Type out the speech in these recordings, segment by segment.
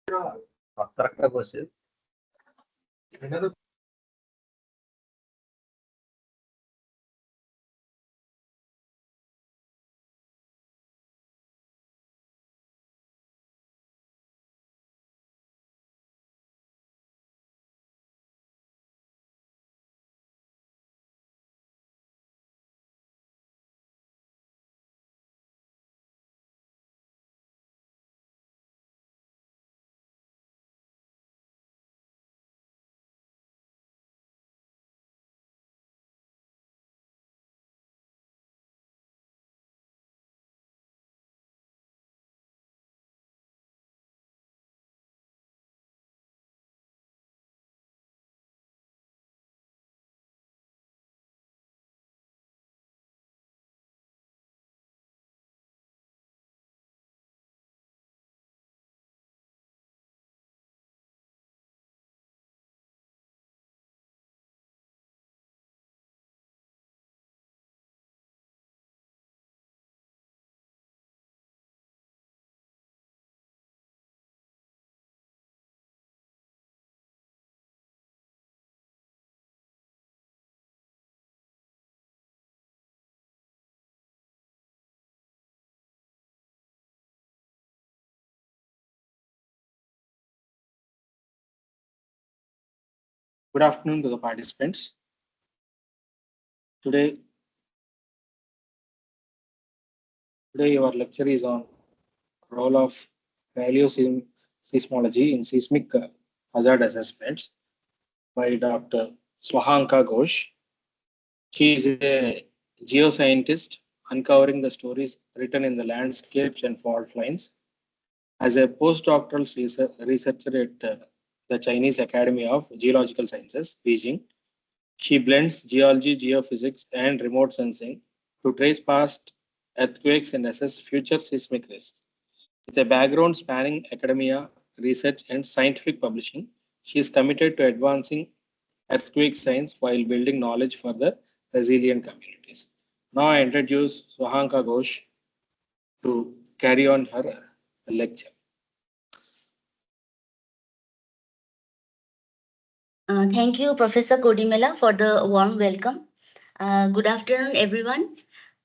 Correct question. Good afternoon to the participants. Today, today your lecture is on role of paleoseismology in seismic hazard assessments by Dr. Swahanka Ghosh. She is a geoscientist uncovering the stories written in the landscapes and fault lines. As a postdoctoral researcher at the Chinese Academy of Geological Sciences, Beijing, she blends geology, geophysics, and remote sensing to trace past earthquakes and assess future seismic risks. With a background spanning academia, research, and scientific publishing, she is committed to advancing earthquake science while building knowledge for the resilient communities. Now I introduce Swahanka Ghosh to carry on her lecture. Thank you, Professor Kodimela, for the warm welcome. Good afternoon, everyone.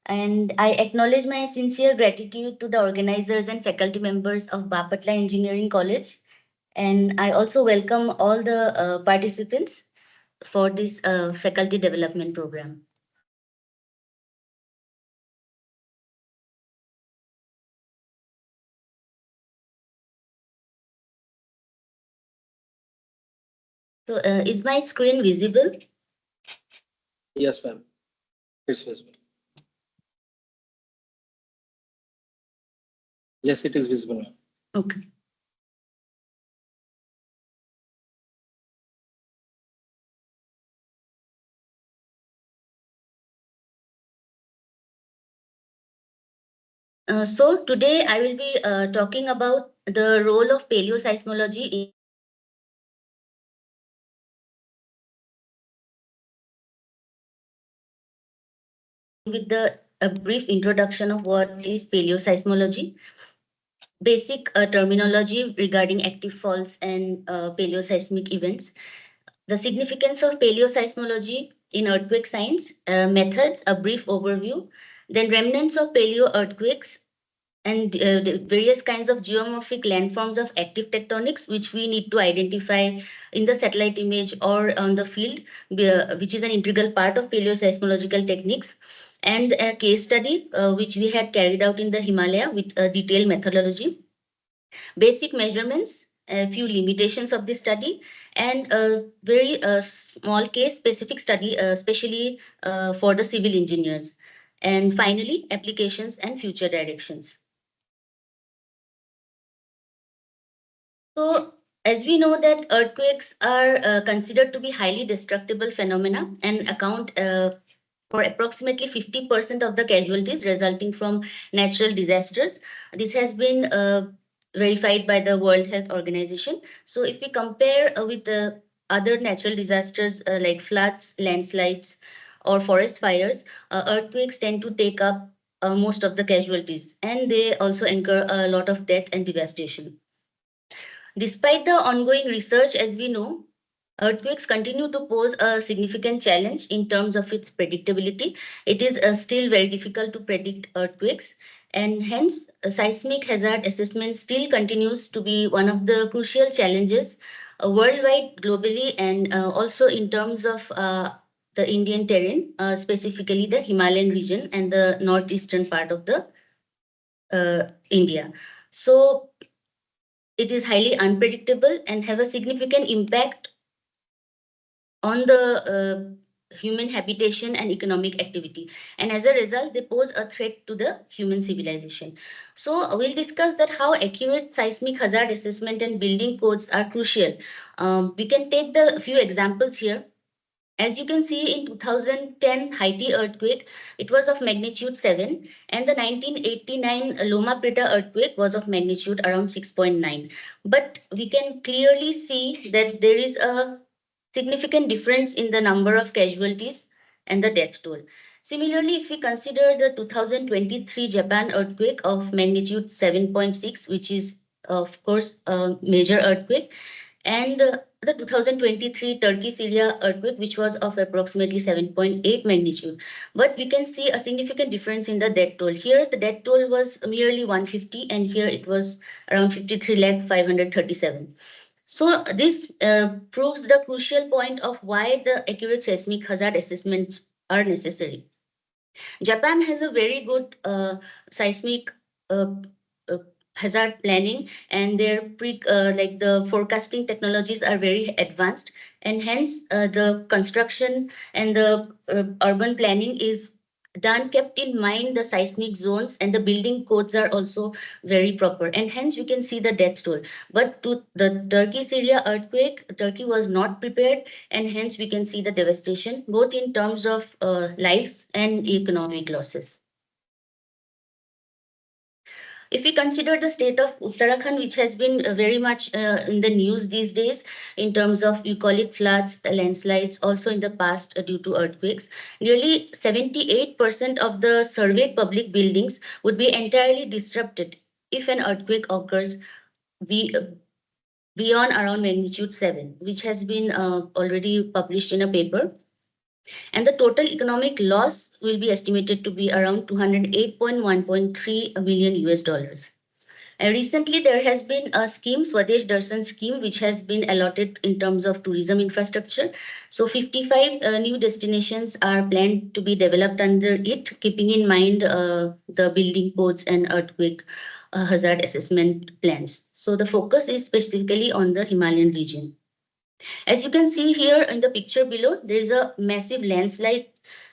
And I acknowledge my sincere gratitude to the organizers and faculty members of Bapatla Engineering College. And I also welcome all the participants for this faculty development program. So, is my screen visible? Yes, ma'am. It's visible. Yes, it is visible, ma'am. Okay. So today I will be talking about the role of paleoseismology with a brief introduction of what is paleoseismology, basic terminology regarding active faults and paleoseismic events, the significance of paleoseismology in earthquake science, methods, a brief overview, then remnants of paleo earthquakes, and the various kinds of geomorphic landforms of active tectonics, which we need to identify in the satellite image or on the field, which is an integral part of paleoseismological techniques, and a case study which we had carried out in the Himalaya with a detailed methodology, basic measurements, a few limitations of this study, and a very small case specific study, especially for the civil engineers. And finally, applications and future directions. So, as we know that earthquakes are considered to be highly destructible phenomena and account for approximately 50% of the casualties resulting from natural disasters. This has been verified by the World Health Organization. So, if we compare with the other natural disasters like floods, landslides, or forest fires, earthquakes tend to take up most of the casualties, and they also incur a lot of death and devastation. Despite the ongoing research, as we know, earthquakes continue to pose a significant challenge in terms of its predictability. It is still very difficult to predict earthquakes, and hence seismic hazard assessment still continues to be one of the crucial challenges worldwide, globally, and also in terms of the Indian terrain, specifically the Himalayan region and the northeastern part of the India. So it is highly unpredictable and have a significant impact on the human habitation and economic activity. And as a result, they pose a threat to the human civilization. So we'll discuss that how accurate seismic hazard assessment and building codes are crucial. We can take the few examples here. As you can see, in 2010 Haiti earthquake, it was of magnitude 7, and the 1989 Loma Prieta earthquake was of magnitude around 6.9. But we can clearly see that there is a significant difference in the number of casualties and the death toll. Similarly, if we consider the 2023 Japan earthquake of magnitude 7.6, which is of course a major earthquake, and the 2023 Turkey-Syria earthquake, which was of approximately 7.8 magnitude. But we can see a significant difference in the death toll. Here, the death toll was merely 150, and here it was around 53,537. So this proves the crucial point of why the accurate seismic hazard assessments are necessary. Japan has a very good seismic uh, uh, hazard planning, and their like the forecasting technologies are very advanced, and hence the construction and the urban planning is done kept in mind the seismic zones, and the building codes are also very proper, and hence we can see the death toll. But to the Turkey Syria earthquake, Turkey was not prepared, and hence we can see the devastation both in terms of lives and economic losses. If we consider the state of Uttarakhand, which has been very much in the news these days in terms of eucalypt floods, landslides, also in the past due to earthquakes, nearly 78% of the surveyed public buildings would be entirely disrupted if an earthquake occurs be, beyond around magnitude 7, which has been already published in a paper. And the total economic loss will be estimated to be around 208.1.3 million US dollars. Recently, there has been a scheme, Swadesh Darshan scheme, which has been allotted in terms of tourism infrastructure. So 55 new destinations are planned to be developed under it, keeping in mind the building codes and earthquake hazard assessment plans. So the focus is specifically on the Himalayan region. As you can see here in the picture below, there is a massive landslide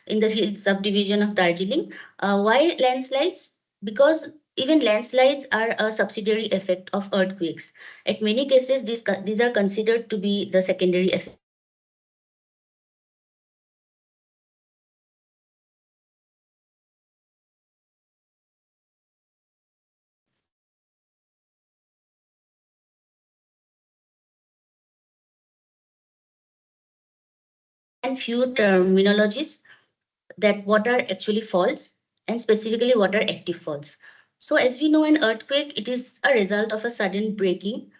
in the hill subdivision of Darjeeling. Why landslides? Because even landslides are a subsidiary effect of earthquakes. At many cases, these are considered to be the secondary effect. And few terminologies that what are actually faults and specifically what are active faults. So as we know, an earthquake, it is a result of a sudden breaking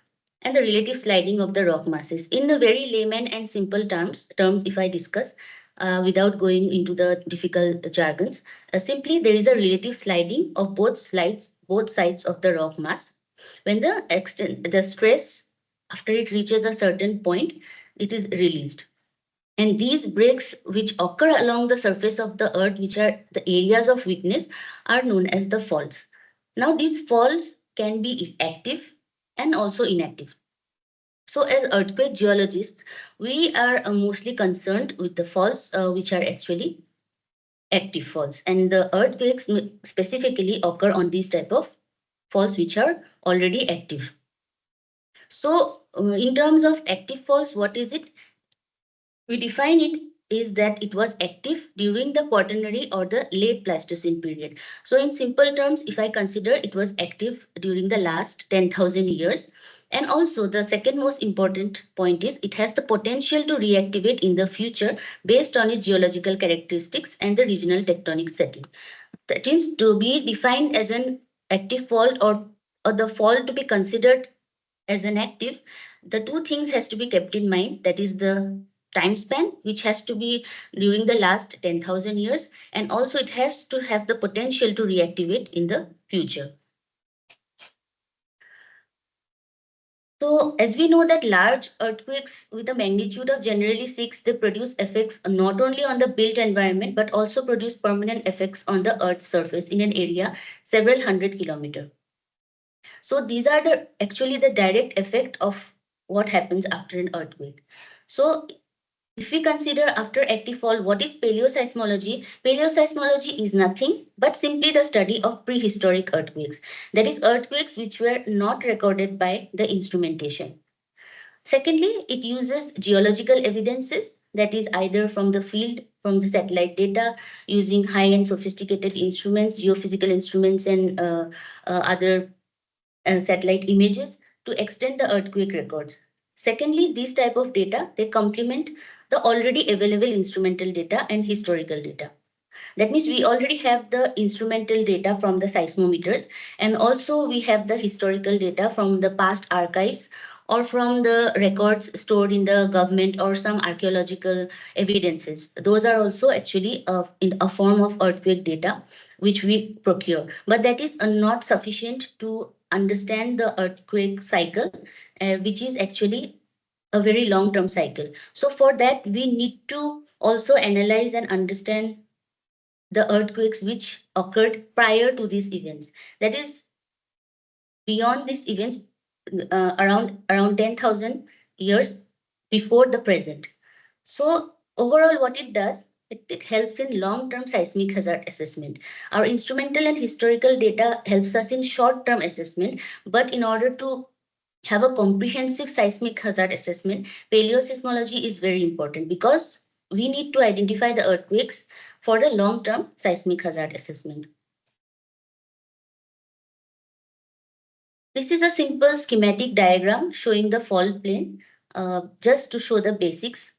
and the relative sliding of the rock masses. In a very layman and simple terms if I discuss without going into the difficult jargons, simply there is a relative sliding of both sides of the rock mass. When the stress after it reaches a certain point, it is released. And these breaks which occur along the surface of the earth, which are the areas of weakness, are known as the faults. Now, these faults can be active and also inactive. So as earthquake geologists, we are mostly concerned with the faults which are actually active faults. And the earthquakes specifically occur on these type of faults which are already active. So in terms of active faults, what is it? We define it is that it was active during the Quaternary or the late Pleistocene period. So in simple terms, if I consider it was active during the last 10,000 years, and also the second most important point is it has the potential to reactivate in the future based on its geological characteristics and the regional tectonic setting. That is to be defined as an active fault or the fault to be considered as an active, the two things has to be kept in mind. That is the time span, which has to be during the last 10,000 years, and also it has to have the potential to reactivate in the future. So as we know that large earthquakes with a magnitude of generally 6, they produce effects not only on the built environment, but also produce permanent effects on the Earth's surface in an area several hundred kilometers. So these are the actually the direct effect of what happens after an earthquake. So if we consider after active fault, what is paleoseismology? Paleoseismology is nothing but simply the study of prehistoric earthquakes. That is earthquakes which were not recorded by the instrumentation. Secondly, it uses geological evidences, that is either from the field, from the satellite data, using high-end sophisticated instruments, geophysical instruments, and other satellite images to extend the earthquake records. Secondly, these type of data, they complement the already available instrumental data and historical data. That means we already have the instrumental data from the seismometers, and also we have the historical data from the past archives or from the records stored in the government or some archaeological evidences. Those are also actually in a form of earthquake data which we procure. But that is not sufficient to understand the earthquake cycle, which is actually a very long term cycle. So for that, we need to also analyze and understand the earthquakes which occurred prior to these events. That is, beyond these events, around 10,000 years before the present. So overall, what it does, it helps in long-term seismic hazard assessment. Our instrumental and historical data helps us in short-term assessment, but in order to have a comprehensive seismic hazard assessment, paleoseismology is very important because we need to identify the earthquakes for the long-term seismic hazard assessment. This is a simple schematic diagram showing the fault plane, just to show the basics.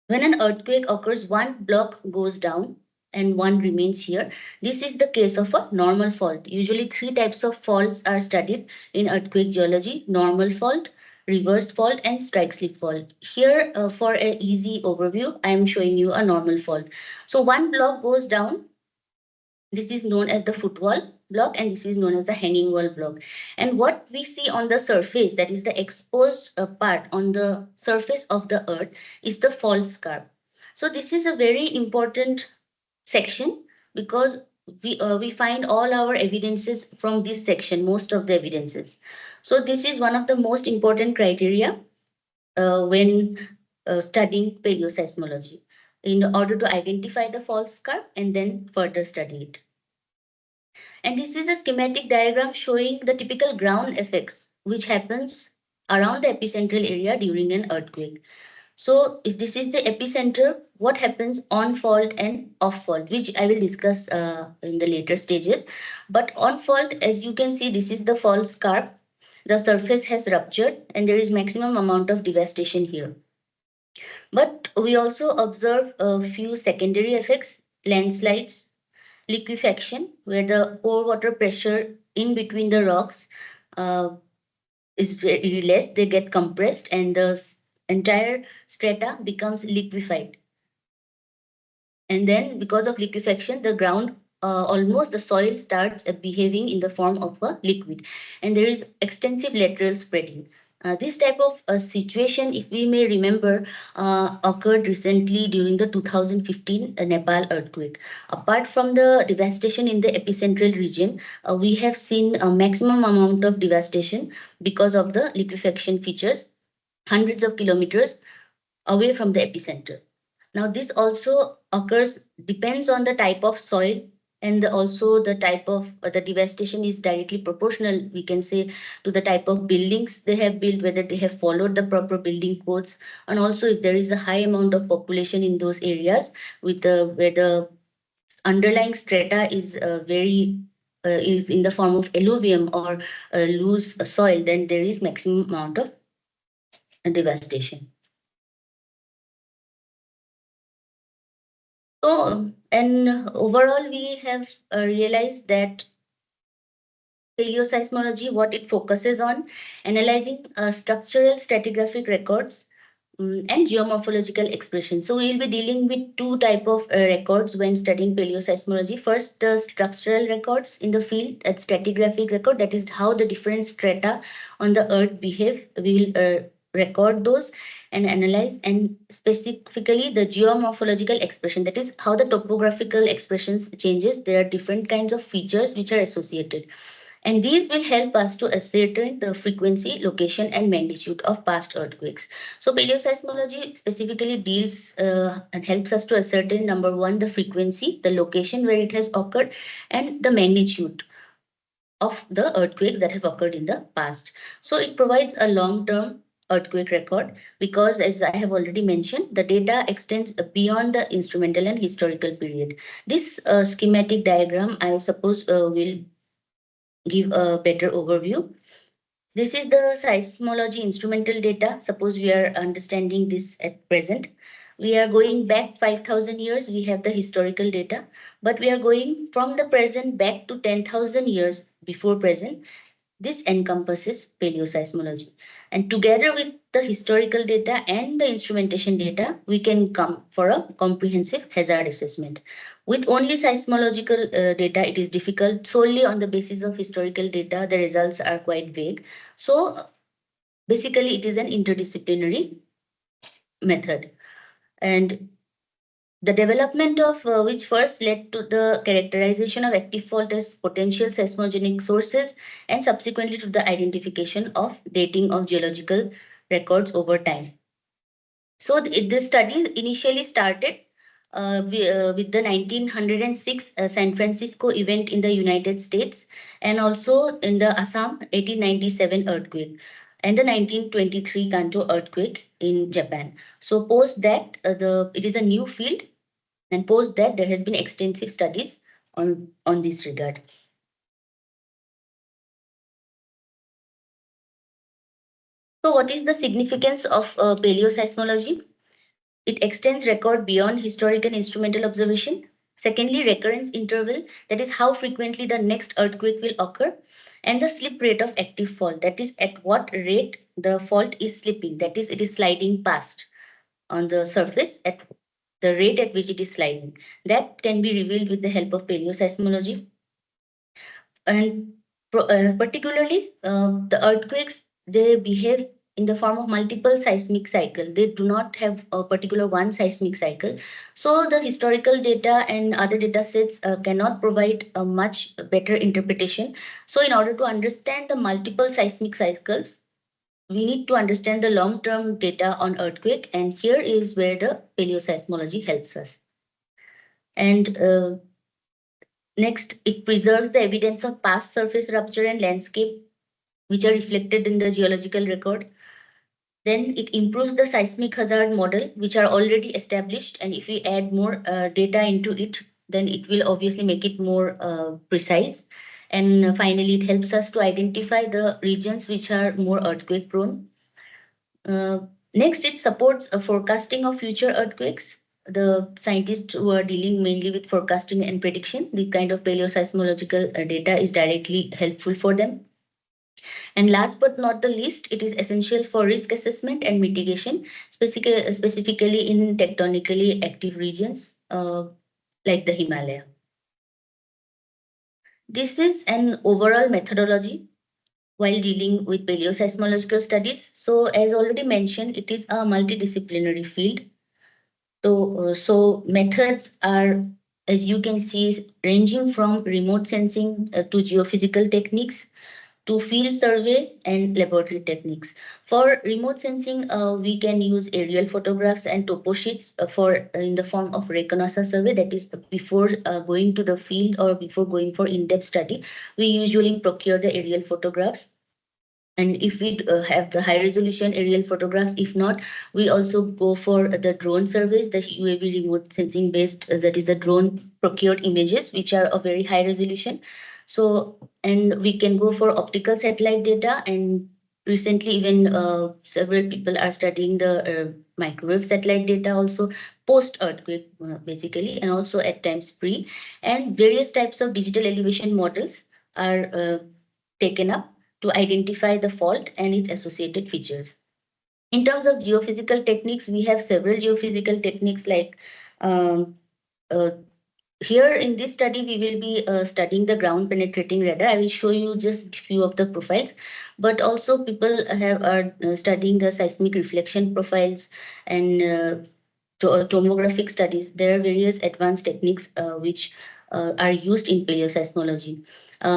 When an earthquake occurs, one block goes down and one remains here. This is the case of a normal fault. Usually three types of faults are studied in earthquake geology: normal fault, reverse fault, and strike slip fault. Here, for an easy overview, I am showing you a normal fault. So one block goes down. This is known as the footwall block, and this is known as the hanging wall block. And what we see on the surface, that is the exposed part on the surface of the earth, is the fault scarp. So this is a very important section because we find all our evidences from this section, most of the evidences. So this is one of the most important criteria when studying paleoseismology, in order to identify the fault scarp and then further study it. And this is a schematic diagram showing the typical ground effects which happens around the epicentral area during an earthquake. So if this is the epicenter, what happens on fault and off fault, which I will discuss in the later stages. But on fault, as you can see, this is the fault scarp. The surface has ruptured and there is maximum amount of devastation here. But we also observe a few secondary effects: landslides, liquefaction, where the pore water pressure in between the rocks uh, is very less, they get compressed and the entire strata becomes liquefied. And then because of liquefaction, the ground, almost the soil starts behaving in the form of a liquid, and there is extensive lateral spreading. This type of situation, if we may remember, occurred recently during the 2015 Nepal earthquake. Apart from the devastation in the epicentral region, we have seen a maximum amount of devastation because of the liquefaction features hundreds of kilometers away from the epicenter. Now, this also occurs, depends on the type of soil, and also the type of the devastation is directly proportional, we can say, to the type of buildings they have built, whether they have followed the proper building codes, and also if there is a high amount of population in those areas with the where the underlying strata is very is in the form of alluvium or loose soil, then there is maximum amount of devastation. So, and overall, we have realized that paleoseismology, what it focuses on, analyzing structural stratigraphic records and geomorphological expression. So we will be dealing with two type of records when studying paleoseismology. First, the structural records in the field, at stratigraphic record, that is how the different strata on the earth behave. We will record those and analyze, and specifically the geomorphological expression, that is how the topographical expressions changes. There are different kinds of features which are associated, and these will help us to ascertain the frequency, location, and magnitude of past earthquakes. So paleoseismology specifically deals and helps us to ascertain, number one, the frequency, the location where it has occurred, and the magnitude of the earthquakes that have occurred in the past. So it provides a long-term earthquake record because, as I have already mentioned, the data extends beyond the instrumental and historical period. This schematic diagram, I suppose, will give a better overview. This is the seismology instrumental data. Suppose we are understanding this at present. We are going back 5,000 years. We have the historical data, but we are going from the present back to 10,000 years before present. This encompasses paleoseismology. And together with the historical data and the instrumentation data, we can come for a comprehensive hazard assessment. With only seismological data, it is difficult. Solely on the basis of historical data, the results are quite vague. So basically, it is an interdisciplinary method. And the development of which first led to the characterization of active fault as potential seismogenic sources, and subsequently to the identification of dating of geological records over time. So this study initially started with the 1906 San Francisco event in the United States, and also in the Assam 1897 earthquake and the 1923 Kanto earthquake in Japan. So post that, it is a new field, and post that there has been extensive studies on this regard. So what is the significance of paleoseismology? It extends record beyond historic and instrumental observation. Secondly, recurrence interval, that is how frequently the next earthquake will occur, and the slip rate of active fault, that is at what rate the fault is slipping, that is it is sliding past on the surface at the rate at which it is sliding. That can be revealed with the help of paleoseismology. And particularly the earthquakes, they behave in the form of multiple seismic cycle. They do not have a particular one seismic cycle. So the historical data and other data sets cannot provide a much better interpretation. So in order to understand the multiple seismic cycles, we need to understand the long-term data on earthquake, and here is where the paleoseismology helps us. And next, it preserves the evidence of past surface rupture and landscape, which are reflected in the geological record. Then it improves the seismic hazard model, which are already established. And if we add more data into it, then it will obviously make it more precise. And finally, it helps us to identify the regions which are more earthquake prone. Next, it supports a forecasting of future earthquakes. The scientists who are dealing mainly with forecasting and prediction, the kind of paleoseismological data is directly helpful for them. And last but not the least, it is essential for risk assessment and mitigation, specifically in tectonically active regions like the Himalaya. This is an overall methodology while dealing with paleoseismological studies. So as already mentioned, it is a multidisciplinary field. So methods are, as you can see, ranging from remote sensing to geophysical techniques to field survey and laboratory techniques. For remote sensing, we can use aerial photographs and topo sheets in the form of reconnaissance survey. That is before going to the field or before going for in-depth study, we usually procure the aerial photographs. And if we have the high resolution aerial photographs, if not, we also go for the drone surveys, the UAV remote sensing based, that is the drone procured images, which are of very high resolution. So, and we can go for optical satellite data, and recently even several people are studying the microwave satellite data also post earthquake basically, and also at times pre, and various types of digital elevation models are taken up to identify the fault and its associated features. In terms of geophysical techniques, we have several geophysical techniques like um, uh, here in this study, we will be studying the ground penetrating radar. I will show you just few of the profiles, but also people are studying the seismic reflection profiles and tomographic studies. There are various advanced techniques which are used in paleoseismology.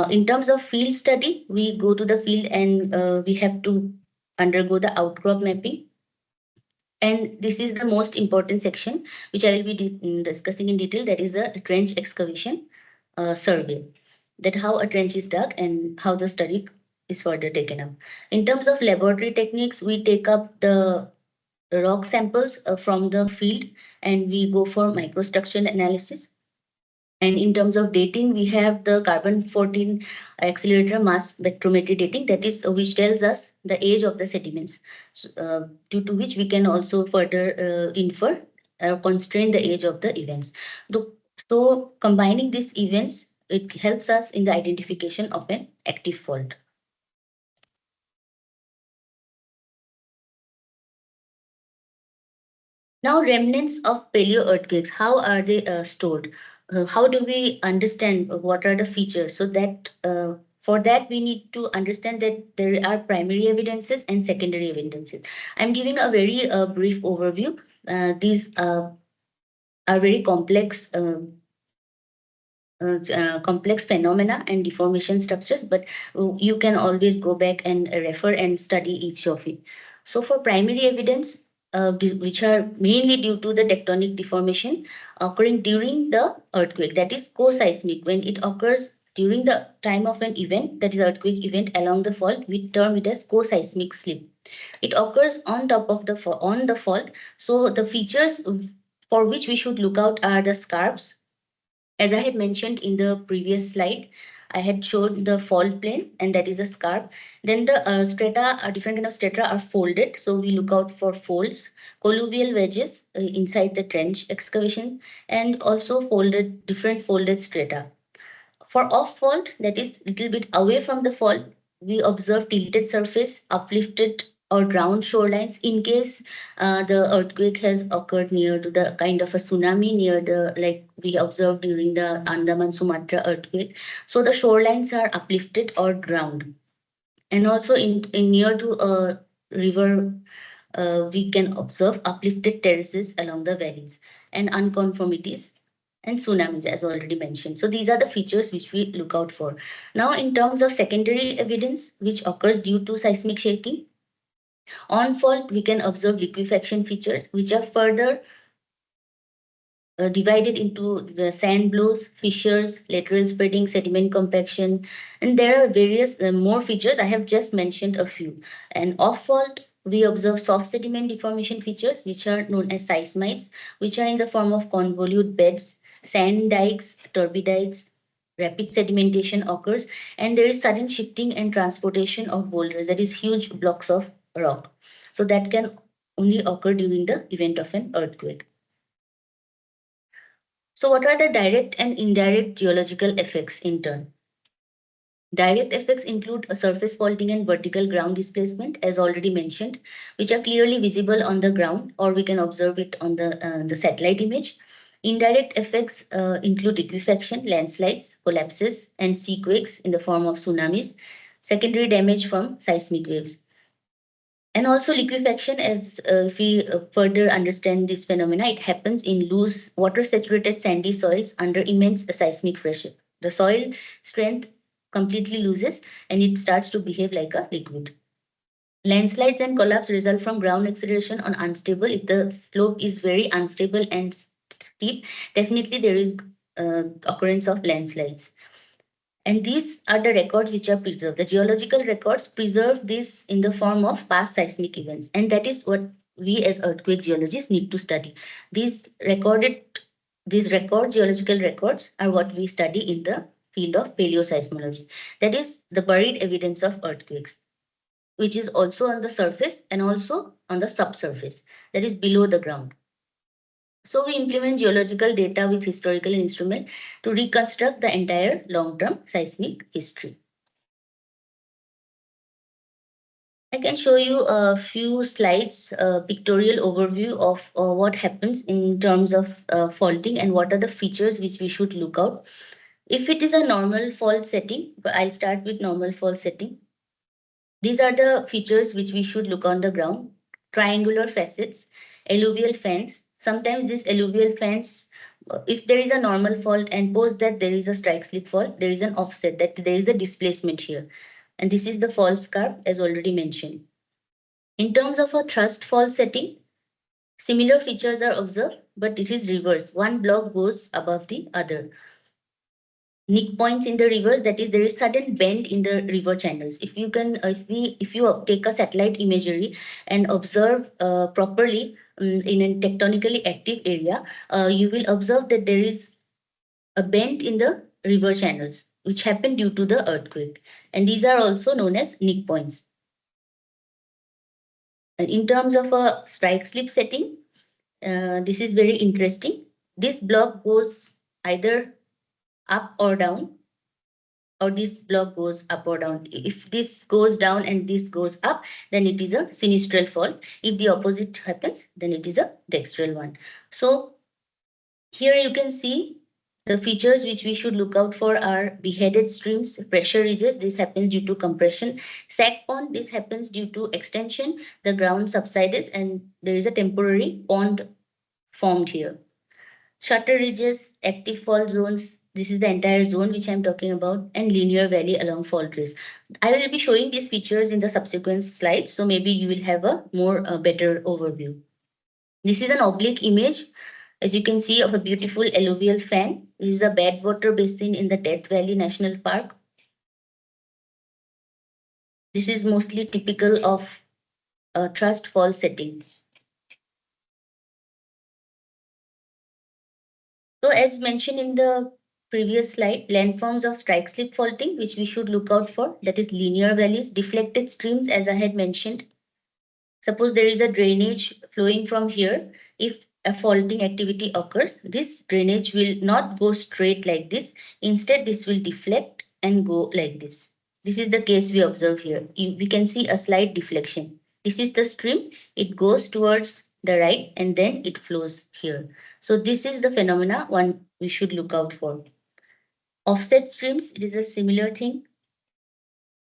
In terms of field study, we go to the field and we have to undergo the outcrop mapping. And this is the most important section, which I will be discussing in detail. That is a trench excavation survey. That how a trench is dug and how the study is further taken up. In terms of laboratory techniques, we take up the rock samples from the field and we go for microstructure analysis. And in terms of dating, we have the carbon-14 accelerator mass spectrometry dating, that is, which tells us the age of the sediments, due to which we can also further infer or constrain the age of the events. So combining these events, it helps us in the identification of an active fault. Now, remnants of paleo earthquakes, how are they stored? How do we understand what are the features? So that for that we need to understand that there are primary evidences and secondary evidences. I'm giving a very brief overview. These are very complex. Complex phenomena and deformation structures, but you can always go back and refer and study each of it. So for primary evidence, which are mainly due to the tectonic deformation occurring during the earthquake, that is co-seismic. When it occurs during the time of an event, that is earthquake event along the fault, we term it as co-seismic slip. It occurs on top of the on the fault. So the features for which we should look out are the scarps. As I had mentioned in the previous slide, I had showed the fault plane, and that is a scarp. Then the strata, different kind of strata are folded. So we look out for folds, colluvial wedges inside the trench excavation, and also different folded strata. For off fault, that is little bit away from the fault, we observe tilted surface, uplifted or drowned shorelines in case the earthquake has occurred near to the kind of a tsunami near the, like we observed during the Andaman Sumatra earthquake. So the shorelines are uplifted or drowned. And also in near to a river, we can observe uplifted terraces along the valleys and unconformities and tsunamis, as already mentioned. So these are the features which we look out for. Now, in terms of secondary evidence which occurs due to seismic shaking, on fault we can observe liquefaction features which are further divided into the sand blows, fissures, lateral spreading, sediment compaction, and there are various more features. I have just mentioned a few. And off fault, we observe soft sediment deformation features, which are known as seismites, which are in the form of convolute beds, sand dikes, turbidites. Rapid sedimentation occurs, and there is sudden shifting and transportation of boulders, that is, huge blocks of rock. So that can only occur during the event of an earthquake. So what are the direct and indirect geological effects in turn? Direct effects include a surface faulting and vertical ground displacement, as already mentioned, which are clearly visible on the ground, or we can observe it on the satellite image. Indirect effects include liquefaction, landslides, collapses, and seaquakes in the form of tsunamis, secondary damage from seismic waves. And also liquefaction, as if we further understand this phenomena, it happens in loose water-saturated sandy soils under immense seismic pressure. The soil strength completely loses and it starts to behave like a liquid. Landslides and collapse result from ground acceleration on unstable. If the slope is very unstable and steep, definitely there is occurrence of landslides. And these are the records which are preserved. The geological records preserve this in the form of past seismic events. And that is what we as earthquake geologists need to study. These geological records are what we study in the field of paleoseismology. That is the buried evidence of earthquakes, which is also on the surface and also on the subsurface, that is below the ground. So we implement geological data with historical instrument to reconstruct the entire long-term seismic history. I can show you a few slides, pictorial overview of what happens in terms of faulting and what are the features which we should look out. If it is a normal fault setting, I'll start with normal fault setting. These are the features which we should look on the ground. Triangular facets, alluvial fans. Sometimes this alluvial fans, if there is a normal fault and post that there is a strike slip fault, there is an offset, that there is a displacement here. And this is the fault scarp as already mentioned. In terms of a thrust fault setting, similar features are observed, but this is reverse. One block goes above the other. Nick points in the rivers, that is, there is sudden bend in the river channels. If you can, if you take a satellite imagery and observe properly in a tectonically active area, you will observe that there is a bend in the river channels, which happened due to the earthquake. And these are also known as nick points. And in terms of a strike slip setting, this is very interesting. This block goes either up or down, or this block goes up or down. If this goes down and this goes up, then it is a sinistral fault. If the opposite happens, then it is a dextral one. So here you can see the features which we should look out for are beheaded streams, pressure ridges. This happens due to compression. Sac pond, this happens due to extension. The ground subsides and there is a temporary pond formed here. Shutter ridges, active fault zones, this is the entire zone which I'm talking about, and linear valley along fault trace. I will be showing these features in the subsequent slides, so maybe you will have a more better overview. This is an oblique image, as you can see, of a beautiful alluvial fan. This is a Badwater basin in the Death Valley National Park. This is mostly typical of a thrust fault setting. So as mentioned in the previous slide, landforms of strike slip faulting, which we should look out for, that is linear valleys, deflected streams, as I had mentioned. Suppose there is a drainage flowing from here. If a faulting activity occurs, this drainage will not go straight like this. Instead, this will deflect and go like this. This is the case we observe here. We can see a slight deflection. This is the stream. It goes towards the right and then it flows here. So this is the phenomena one we should look out for. Offset streams, it is a similar thing.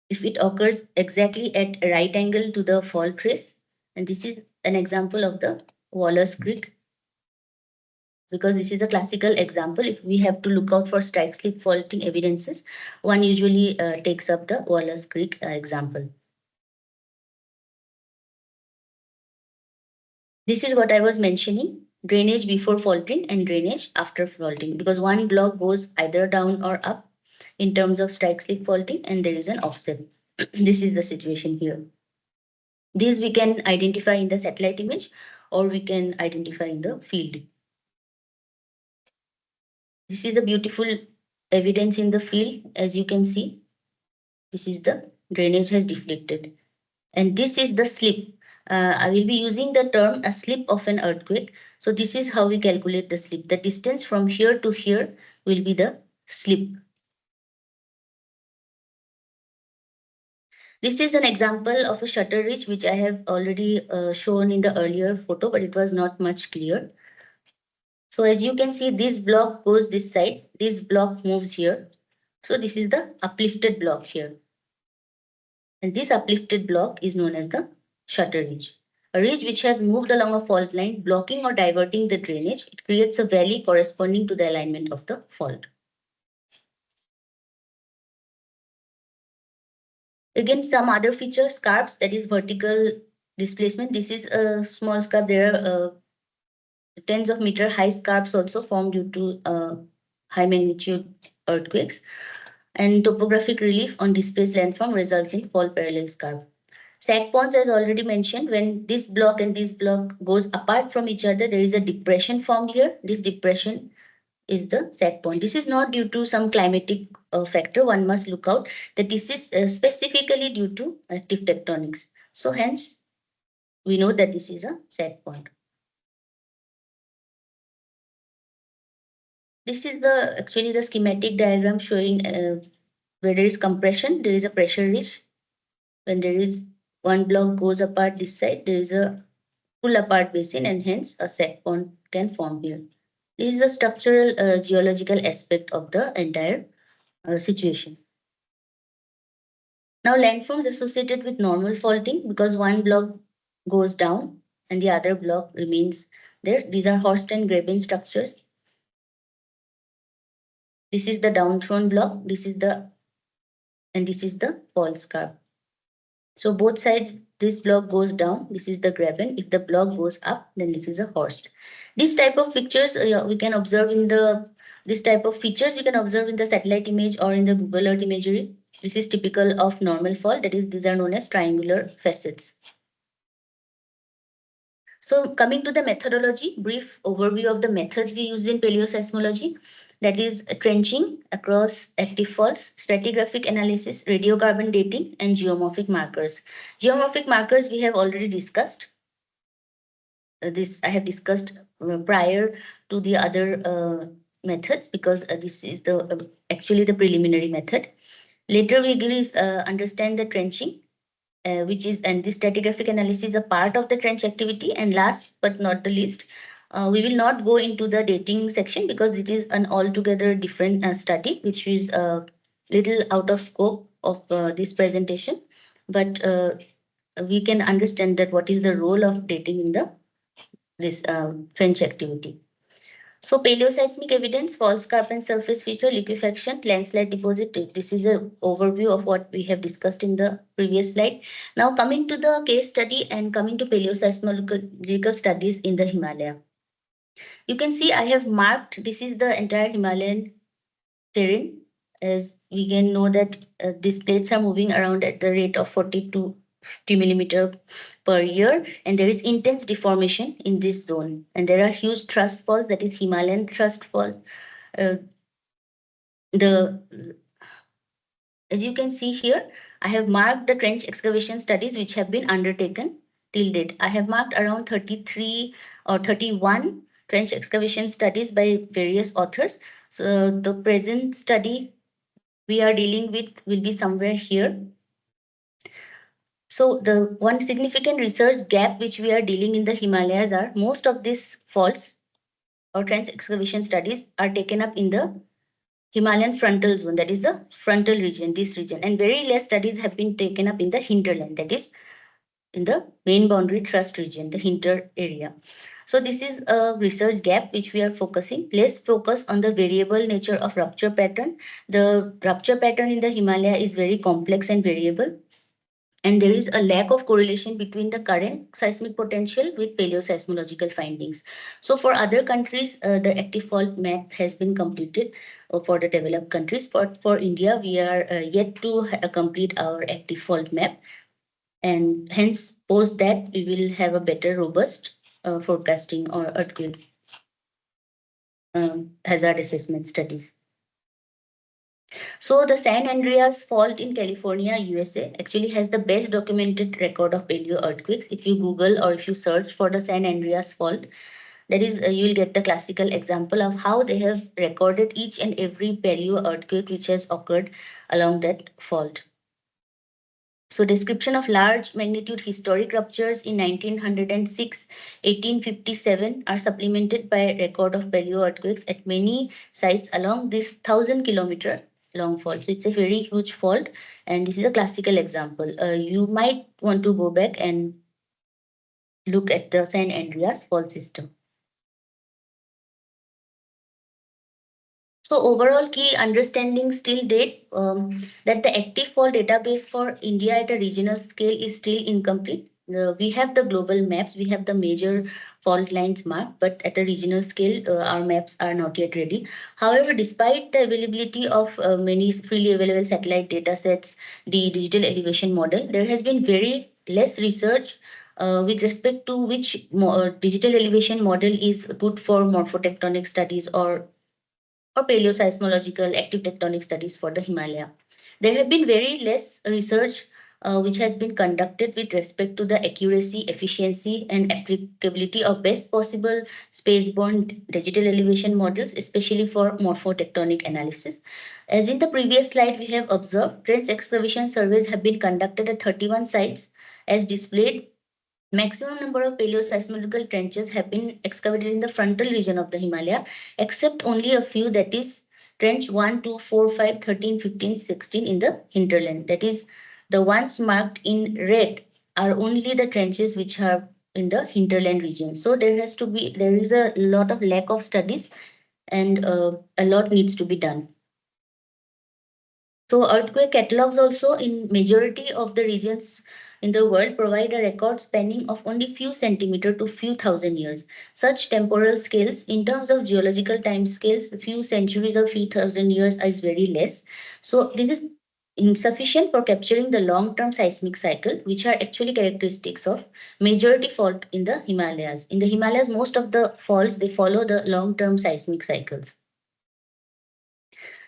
If it occurs exactly at a right angle to the fault trace, and this is an example of the Wallace Creek, because this is a classical example. If we have to look out for strike slip faulting evidences, one usually takes up the Wallace Creek example. This is what I was mentioning, drainage before faulting and drainage after faulting, because one block goes either down or up in terms of strike slip faulting and there is an offset. This is the situation here. These we can identify in the satellite image or we can identify in the field. This is the beautiful evidence in the field. As you can see, this is the drainage has deflected. And this is the slip. I will be using the term a slip of an earthquake. So this is how we calculate the slip. The distance from here to here will be the slip. This is an example of a shutter ridge, which I have already shown in the earlier photo, but it was not much clear. So as you can see, this block goes this side, this block moves here. So this is the uplifted block here. And this uplifted block is known as the shutter ridge. A ridge which has moved along a fault line, blocking or diverting the drainage, it creates a valley corresponding to the alignment of the fault. Again, some other features, scarps, that is vertical displacement. This is a small scarp. There are tens of meter high scarps also formed due to high magnitude earthquakes. And topographic relief on displaced landform results in fault parallel scarp. Sac ponds, as already mentioned, when this block and this block goes apart from each other, there is a depression formed here. This depression is the sac pond. This is not due to some climatic factor. One must look out that this is specifically due to active tectonics. So hence, we know that this is a sac pond. This is actually the schematic diagram showing where there is compression, there is a pressure ridge. When there is one block goes apart this side, there is a pull apart basin and hence a sack pond can form here. This is a structural geological aspect of the entire situation. Now landforms associated with normal faulting because one block goes down and the other block remains there. These are horst and graben structures. This is the down thrown block. This is the fault scarp. So both sides, this block goes down. This is the graben. If the block goes up, then this is a horst. This type of pictures we can observe in the satellite image or in the Google Earth imagery. This is typical of normal fault. That is, these are known as triangular facets. So coming to the methodology, brief overview of the methods we use in paleoseismology. That is trenching across active faults, stratigraphic analysis, radiocarbon dating, and geomorphic markers. Geomorphic markers we have already discussed. This I have discussed prior to the other methods because this is actually the preliminary method. Later we will understand the trenching, which is, and this stratigraphic analysis is a part of the trench activity. And last but not the least, we will not go into the dating section because it is an altogether different study, which is a little out of scope of this presentation. But we can understand that what is the role of dating in this trench activity. So paleoseismic evidence, fault scarp and surface feature, liquefaction, landslide deposit. This is an overview of what we have discussed in the previous slide. Now coming to the case study and coming to paleoseismological studies in the Himalaya. You can see I have marked, this is the entire Himalayan terrain. As we can know that these plates are moving around at the rate of 40 to 50 millimeter per year, and there is intense deformation in this zone. And there are huge thrust faults, that is Himalayan thrust fault. As you can see here, I have marked the trench excavation studies which have been undertaken till date. I have marked around 33 or 31 trench excavation studies by various authors. So the present study we are dealing with will be somewhere here. So the one significant research gap which we are dealing in the Himalayas are most of these faults or trench excavation studies are taken up in the Himalayan frontal zone, that is the frontal region, this region, and very less studies have been taken up in the hinterland, that is in the main boundary thrust region, the hinter area. So this is a research gap which we are focusing. Let's focus on the variable nature of rupture pattern. The rupture pattern in the Himalaya is very complex and variable. And there is a lack of correlation between the current seismic potential with paleoseismological findings. So for other countries, the active fault map has been completed for the developed countries. But for India, we are yet to complete our active fault map. And hence, post that, we will have a better, robust forecasting or earthquake hazard assessment studies. So the San Andreas Fault in California, USA actually has the best documented record of paleo earthquakes. If you Google or if you search for the San Andreas Fault, that is, you will get the classical example of how they have recorded each and every paleo earthquake which has occurred along that fault. So description of large magnitude historic ruptures in 1906, 1857 are supplemented by a record of paleo earthquakes at many sites along this 1,000-kilometer long fault. So it's a very huge fault, and this is a classical example. You might want to go back and look at the San Andreas fault system. So overall key understanding still date that the active fault database for India at a regional scale is still incomplete. We have the global maps, we have the major fault lines marked, but at a regional scale, our maps are not yet ready. However, despite the availability of many freely available satellite data sets, the digital elevation model, there has been very less research with respect to which digital elevation model is good for morphotectonic studies or paleoseismological active tectonic studies for the Himalaya. There have been very less research which has been conducted with respect to the accuracy, efficiency, and applicability of best possible spaceborne digital elevation models, especially for morphotectonic analysis. As in the previous slide, we have observed trench excavation surveys have been conducted at 31 sites As displayed, maximum number of paleoseismological trenches have been excavated in the frontal region of the Himalaya, except only a few, that is trench 1, 2, 4, 5, 13, 15, 16 in the hinterland. That is, the ones marked in red are only the trenches which are in the hinterland region. So there is a lot of lack of studies, and a lot needs to be done. So earthquake catalogs also in majority of the regions in the world provide a record spanning of only few centimeter to few thousand years. Such temporal scales in terms of geological time scales, few centuries or few thousand years is very less. So this is insufficient for capturing the long-term seismic cycle, which are actually characteristics of majority fault in the Himalayas. In the Himalayas, most of the faults, they follow the long-term seismic cycles.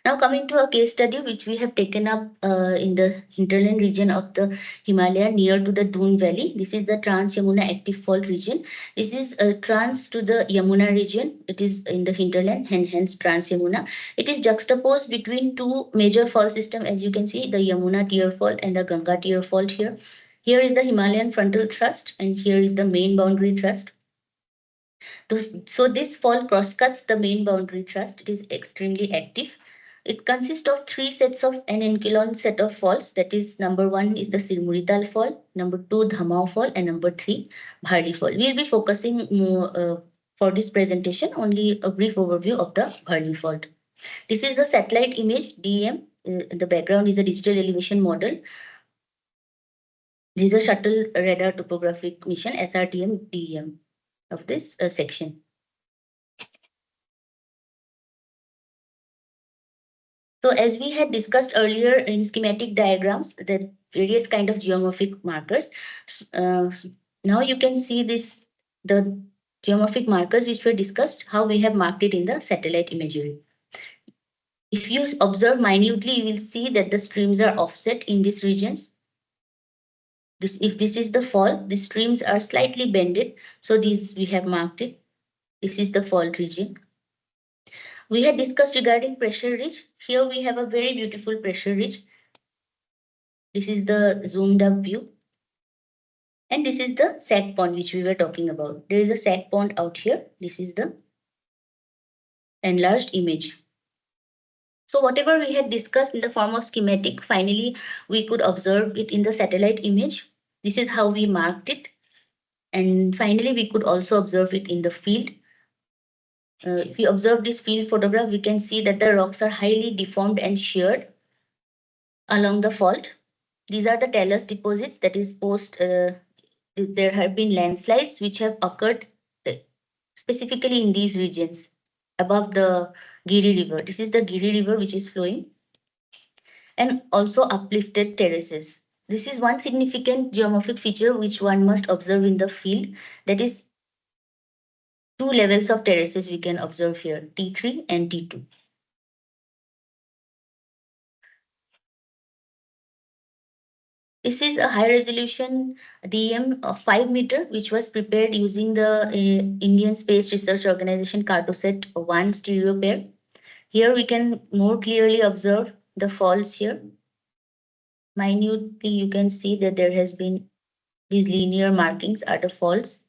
Now coming to a case study which we have taken up in the hinterland region of the Himalaya near to the Doon Valley. This is the Trans-Yamuna active fault region. This is trans to the Yamuna region. It is in the hinterland and hence Trans-Yamuna. It is juxtaposed between two major fault systems, as you can see, the Yamuna tear fault and the Ganga tear fault here. Here is the Himalayan frontal thrust and here is the main boundary thrust. So this fault crosscuts the main boundary thrust. It is extremely active. It consists of three sets of an inclined set of faults. That is, number one is the Sirmurital fault, number two Dhamao fault, and number three Bharli fault. We'll be focusing more for this presentation only a brief overview of the Bharli fault. This is the satellite image DEM. The background is a digital elevation model. This is a shuttle radar topographic mission SRTM DEM of this section. So as we had discussed earlier in schematic diagrams, the various kind of geomorphic markers. Now you can see the geomorphic markers which were discussed, how we have marked it in the satellite imagery. If you observe minutely, you will see that the streams are offset in these regions. If this is the fault, the streams are slightly bended. So these we have marked it. This is the fault region. We had discussed regarding pressure ridge. Here we have a very beautiful pressure ridge. This is the zoomed up view. And this is the sag pond which we were talking about. There is a sag pond out here. This is the enlarged image. So whatever we had discussed in the form of schematic, finally we could observe it in the satellite image. This is how we marked it. And finally we could also observe it in the field. If we observe this field photograph, we can see that the rocks are highly deformed and sheared along the fault. These are the talus deposits, that is post, there have been landslides which have occurred specifically in these regions above the Giri River. This is the Giri River which is flowing, and also uplifted terraces. This is one significant geomorphic feature which one must observe in the field, that is two levels of terraces we can observe here, T3 and T2. This is a high resolution DEM of 5 meter, which was prepared using the Indian Space Research Organization Cartosat 1 stereo pair. Here we can more clearly observe the faults here. Minutely, you can see that there has been these linear markings are the faults.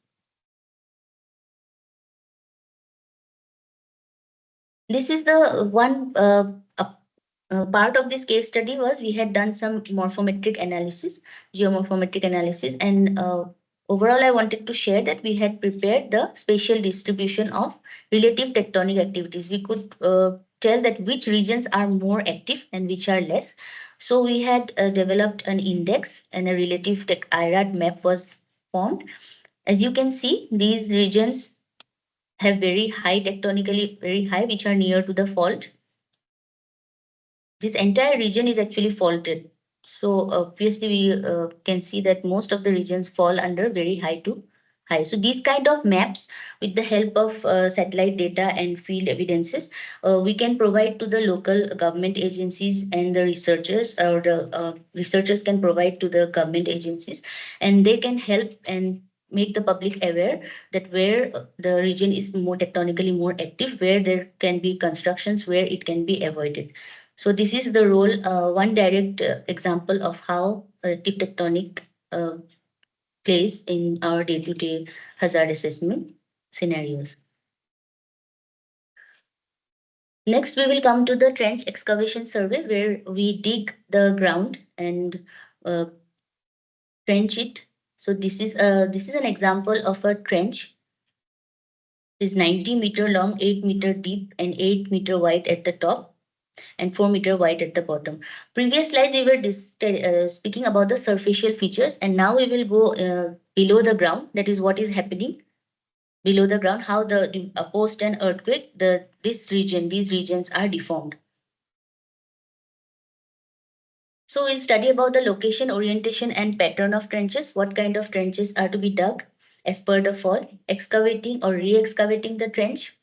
This is the one part of this case study was we had done some morphometric analysis, geomorphometric analysis, and overall I wanted to share that we had prepared the spatial distribution of relative tectonic activities. We could tell that which regions are more active and which are less. So we had developed an index and a relative IRAD map was formed. As you can see, these regions have very high, tectonically very high, which are near to the fault. This entire region is actually faulted. So obviously we can see that most of the regions fall under very high to high. So these kind of maps, with the help of satellite data and field evidences, we can provide to the local government agencies and the researchers, or the researchers can provide to the government agencies, and they can help and make the public aware that where the region is more tectonically more active, where there can be constructions, where it can be avoided. So this is the role, one direct example of how tip tectonic plays in our day-to-day hazard assessment scenarios. Next, we will come to the trench excavation survey, where we dig the ground and trench it. So this is an example of a trench. It is 90-meter long, 8-meter deep, and 8-meter wide at the top, and 4-meter wide at the bottom. Previous slides we were speaking about the superficial features, and now we will go below the ground. That is what is happening below the ground. How the post and earthquake, these regions are deformed. So we'll study about the location, orientation, and pattern of trenches. What kind of trenches are to be dug as per the fall, excavating or re-excavating the trench,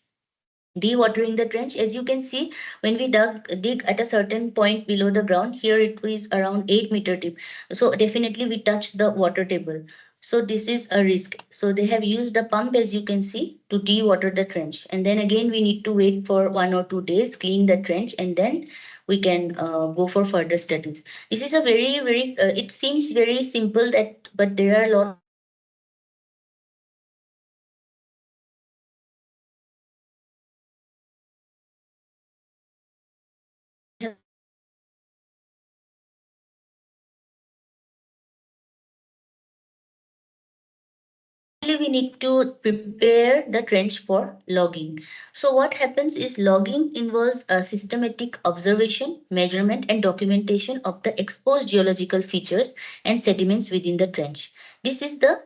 dewatering the trench. As you can see, when we dig at a certain point below the ground, here it is around 8-meter deep. So definitely we touch the water table. So this is a risk. So they have used a pump, as you can see, to dewater the trench. And then again, we need to wait for 1 or 2 days, clean the trench, and then we can go for further studies. This is a very, it seems very simple, but there are a lot we need to prepare the trench for logging. So what happens is logging involves a systematic observation, measurement, and documentation of the exposed geological features and sediments within the trench. This is the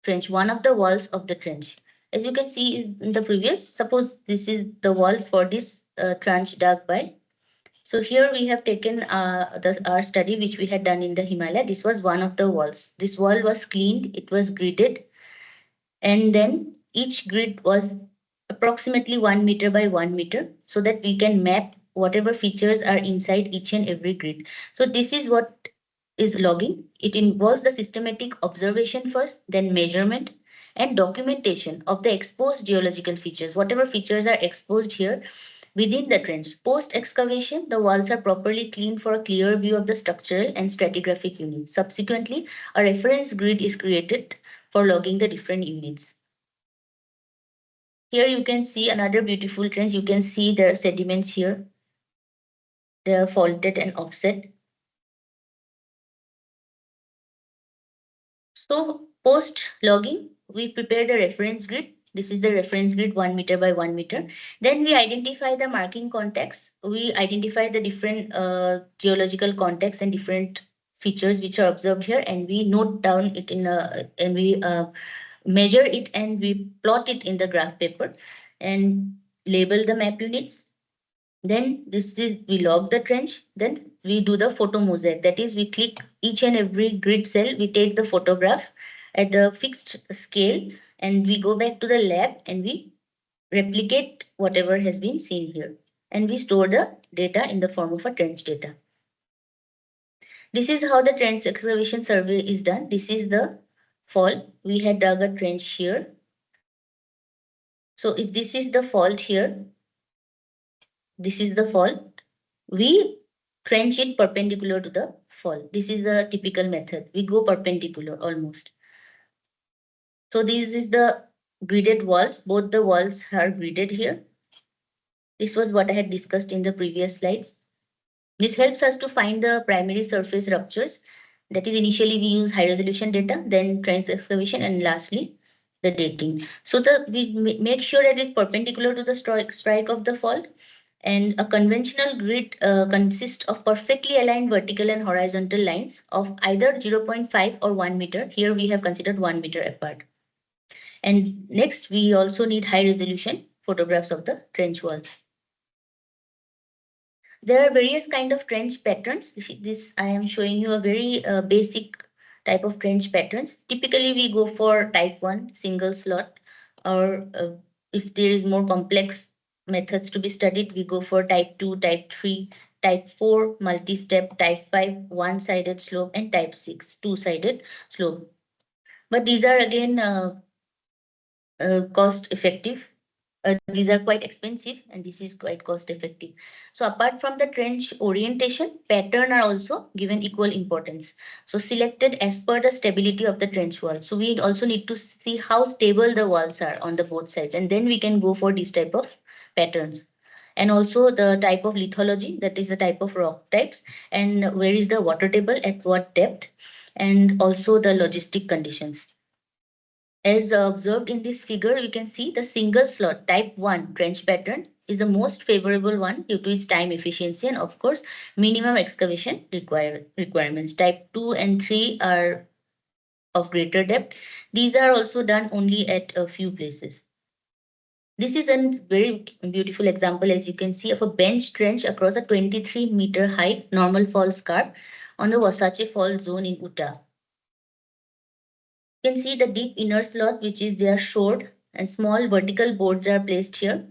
trench, one of the walls of the trench. As you can see in the previous, suppose this is the wall for this trench dug by. So here we have taken our study which we had done in the Himalaya. This was one of the walls. This wall was cleaned, it was gridded, and then each grid was approximately 1 meter by 1 meter, so that we can map whatever features are inside each and every grid. So this is what is logging. It involves the systematic observation first, then measurement and documentation of the exposed geological features. Whatever features are exposed here within the trench. Post excavation, the walls are properly cleaned for a clear view of the structural and stratigraphic units. Subsequently, a reference grid is created for logging the different units. Here you can see another beautiful trench. You can see there are sediments here. They are faulted and offset. So post logging, we prepare the reference grid. This is the reference grid 1 meter by 1 meter. Then we identify the marking context. We identify the different geological contexts and different features which are observed here, and we note down it and we measure it and we plot it in the graph paper and label the map units. Then we log the trench. Then we do the photo mosaic. That is, we click each and every grid cell. We take the photograph at a fixed scale, and we go back to the lab and we replicate whatever has been seen here. And we store the data in the form of a trench data. This is how the trench excavation survey is done. This is the fault. We had dug a trench here. So if this is the fault here, this is the fault. We trench it perpendicular to the fault. This is the typical method. We go perpendicular almost. So this is the gridded walls. Both the walls are gridded here. This was what I had discussed in the previous slides. This helps us to find the primary surface ruptures. That is, initially we use high resolution data, then trench excavation, and lastly the dating. So we make sure that it's perpendicular to the strike of the fault. And a conventional grid consists of perfectly aligned vertical and horizontal lines of either 0.5 or 1 meter. Here we have considered 1 meter apart. And next, we also need high resolution photographs of the trench walls. There are various kind of trench patterns. This I am showing you a very basic type of trench patterns. Typically, we go for type 1, single slot, or if there is more complex methods to be studied, we go for type 2, type 3, type 4, multi-step, type 5, one-sided slope, and type 6, two-sided slope. But these are again cost effective. these are quite expensive and this is quite cost effective. So apart from the trench orientation, pattern are also given equal importance. So selected as per the stability of the trench wall. So we also need to see how stable the walls are on the both sides, and then we can go for this type of patterns. And also the type of lithology, that is the type of rock types, and where is the water table at what depth, and also the logistic conditions. As observed in this figure, we can see the single slot type 1 trench pattern is the most favorable one due to its time efficiency and of course minimum excavation requirements. Type 2 and 3 are of greater depth. These are also done only at a few places. This is a very beautiful example, as you can see, of a bench trench across a 23-meter high normal fall scarp on the Wasatch Falls zone in Utah. You can see the deep inner slot, which is there shored, and small vertical boards are placed here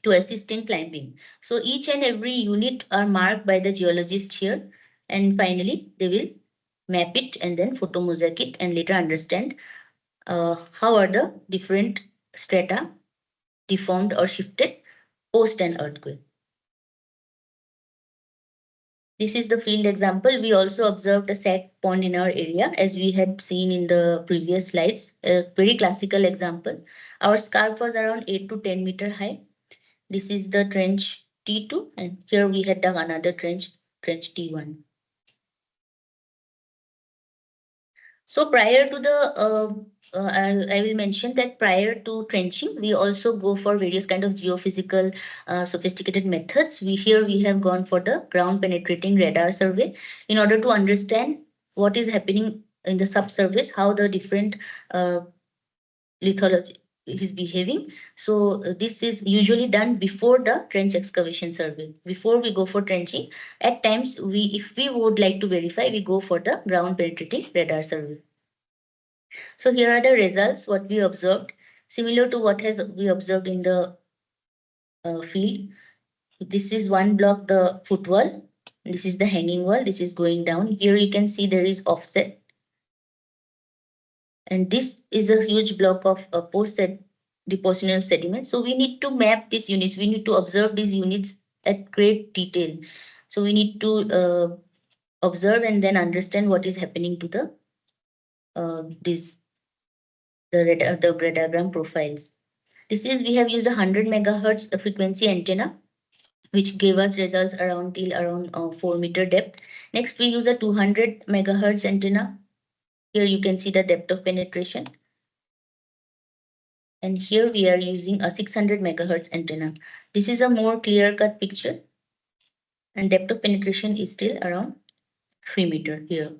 to assist in climbing. So each and every unit are marked by the geologist here, and finally they will map it and then photo mosaic it and later understand how are the different strata deformed or shifted post an earthquake. This is the field example. We also observed a sack pond in our area, as we had seen in the previous slides. A very classical example. Our scarp was around 8 to 10-meter high. This is the trench T2, and here we had dug another trench T1. So prior to the I will mention that prior to trenching, we also go for various kind of geophysical sophisticated methods. We have gone for the ground penetrating radar survey in order to understand what is happening in the subsurface, how the different uh, lithology is behaving. So this is usually done before the trench excavation survey. Before we go for trenching, at times if we would like to verify, we go for the ground penetrating radar survey. So here are the results, what we observed, similar to what has we observed in the field. This is one block, the footwall. This is the hanging wall. This is going down. Here you can see there is offset. And this is a huge block of post-set depositional sediment. So we need to map these units. We need to observe these units at great detail. So we need to observe and then understand what is happening to the the radiogram profiles. This is, we have used a 100 megahertz frequency antenna, which gave us results around 4-meter depth. Next, we use a 200 megahertz antenna. Here you can see the depth of penetration. And here we are using a 600 megahertz antenna. This is a more clear-cut picture. And depth of penetration is still around 3 meter here.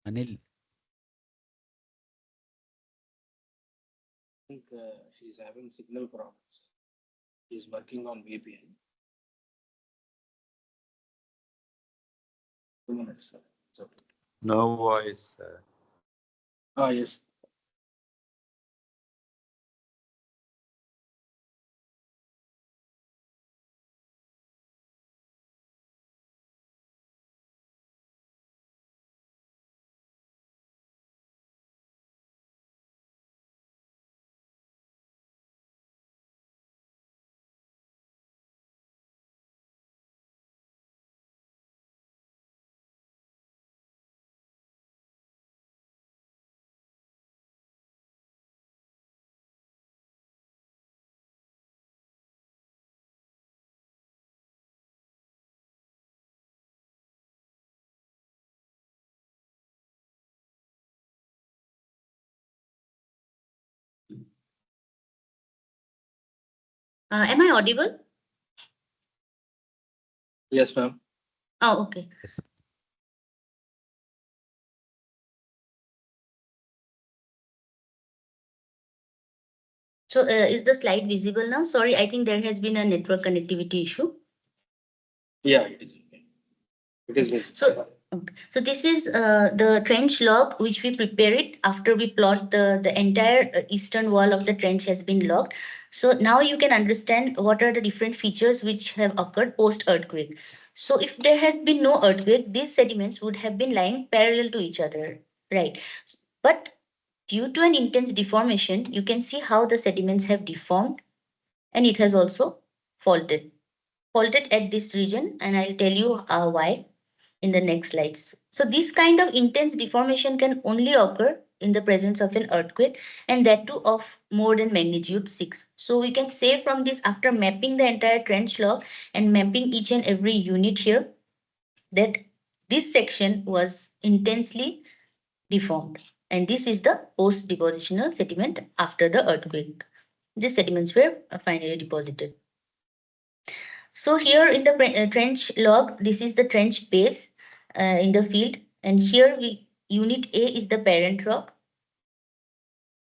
Anil, I think she's having signal problems. She's working on VPN. 2 minutes, sir. It's okay. no voice. Yes. Am I audible? Yes, ma'am. Oh, okay. Yes. So is the slide visible now? Sorry, I think there has been a network connectivity issue. Yeah, it is okay. It is visible. So, okay. So this is the trench log which we prepare it after we plot the entire eastern wall of the trench has been logged. So now you can understand what are the different features which have occurred post earthquake. So if there has been no earthquake, these sediments would have been lying parallel to each other, right? But due to an intense deformation, you can see how the sediments have deformed and it has also faulted. Faulted at this region, and I'll tell you why in the next slides. So this kind of intense deformation can only occur in the presence of an earthquake, and that too of more than magnitude 6. So we can say from this, after mapping the entire trench log and mapping each and every unit here, that this section was intensely deformed. And this is the post-depositional sediment after the earthquake. These sediments were finally deposited. So here in the trench log, this is the trench base in the field. And here unit A is the parent rock.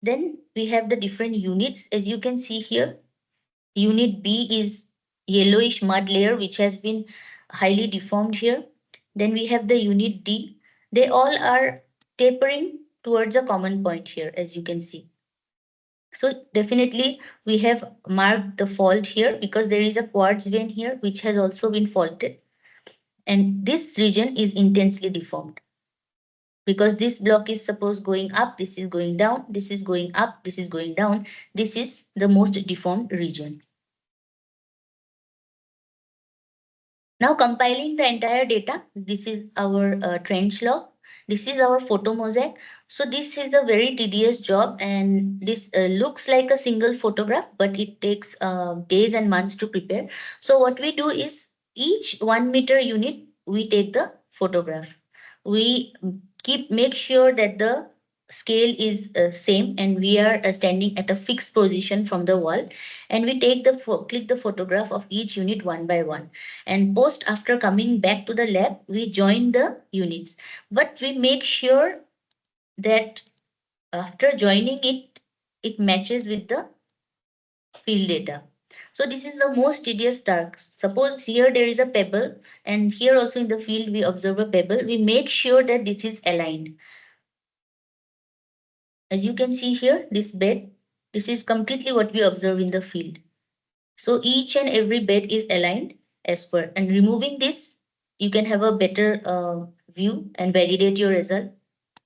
Then we have the different units. As you can see here, unit B is yellowish mud layer, which has been highly deformed here. Then we have the unit D. They all are tapering towards a common point here, as you can see. So definitely we have marked the fault here because there is a quartz vein here which has also been faulted. And this region is intensely deformed because this block is suppose going up, this is going down, this is going up, this is going down. This is the most deformed region. Now compiling the entire data, this is our trench log. This is our photo mosaic. So this is a very tedious job and this looks like a single photograph, but it takes days and months to prepare. So what we do is each 1 meter unit, we take the photograph. We make sure that the scale is same and we are standing at a fixed position from the wall, and we take the click the photograph of each unit one by one, and post after coming back to the lab we join the units, but we make sure that after joining it, it matches with the field data. So this is the most tedious task. Suppose here there is a pebble and here also in the field we observe a pebble. We make sure that this is aligned. As you can see here, this bed, this is completely what we observe in the field. So each and every bed is aligned as per, and removing this, you can have a better view and validate your result.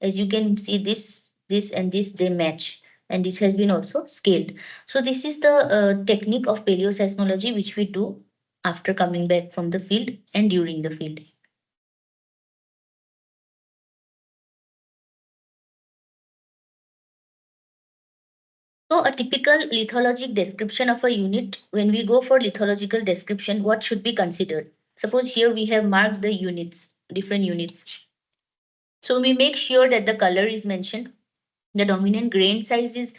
As you can see, this and this, they match. And this has been also scaled. So this is the technique of paleoseismology, which we do after coming back from the field and during the field. So a typical lithologic description of a unit, when we go for lithological description, what should be considered? Suppose here we have marked the units, different units. So we make sure that the color is mentioned, the dominant grain size is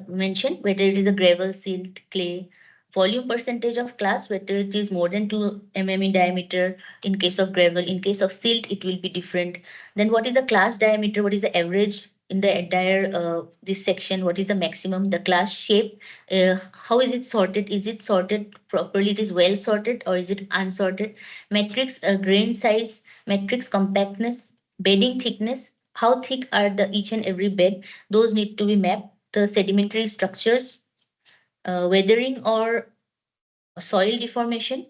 mentioned, whether it is a gravel, silt, clay, volume percentage of class, whether it is more than 2 mm in diameter in case of gravel. In case of silt, it will be different. Then what is the class diameter? What is the average in the entire this section? What is the maximum? The class shape, how is it sorted? Is it sorted properly? It is well sorted or is it unsorted? Matrix grain size, matrix compactness, bedding thickness, how thick are the each and every bed, those need to be mapped. The sedimentary structures, weathering or soil deformation,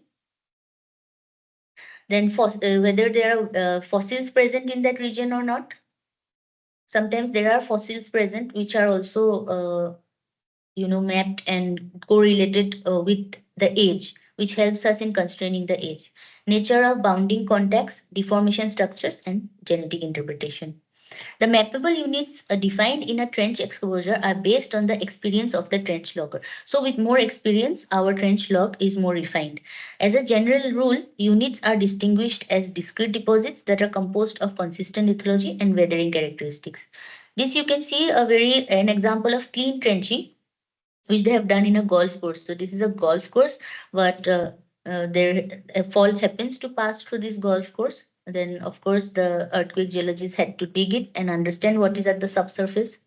then whether there are fossils present in that region or not. Sometimes there are fossils present which are also mapped and correlated with the age, which helps us in constraining the age. Nature of bounding contacts, deformation structures, and genetic interpretation. The mappable units defined in a trench exposure are based on the experience of the trench logger. So with more experience, our trench log is more refined. As a general rule, units are distinguished as discrete deposits that are composed of consistent lithology and weathering characteristics. This you can see an example of clean trenching, which they have done in a golf course. So this is a golf course, but there a fault happens to pass through this golf course. Then of course the earthquake geologists had to dig it and understand what is at the subsurface.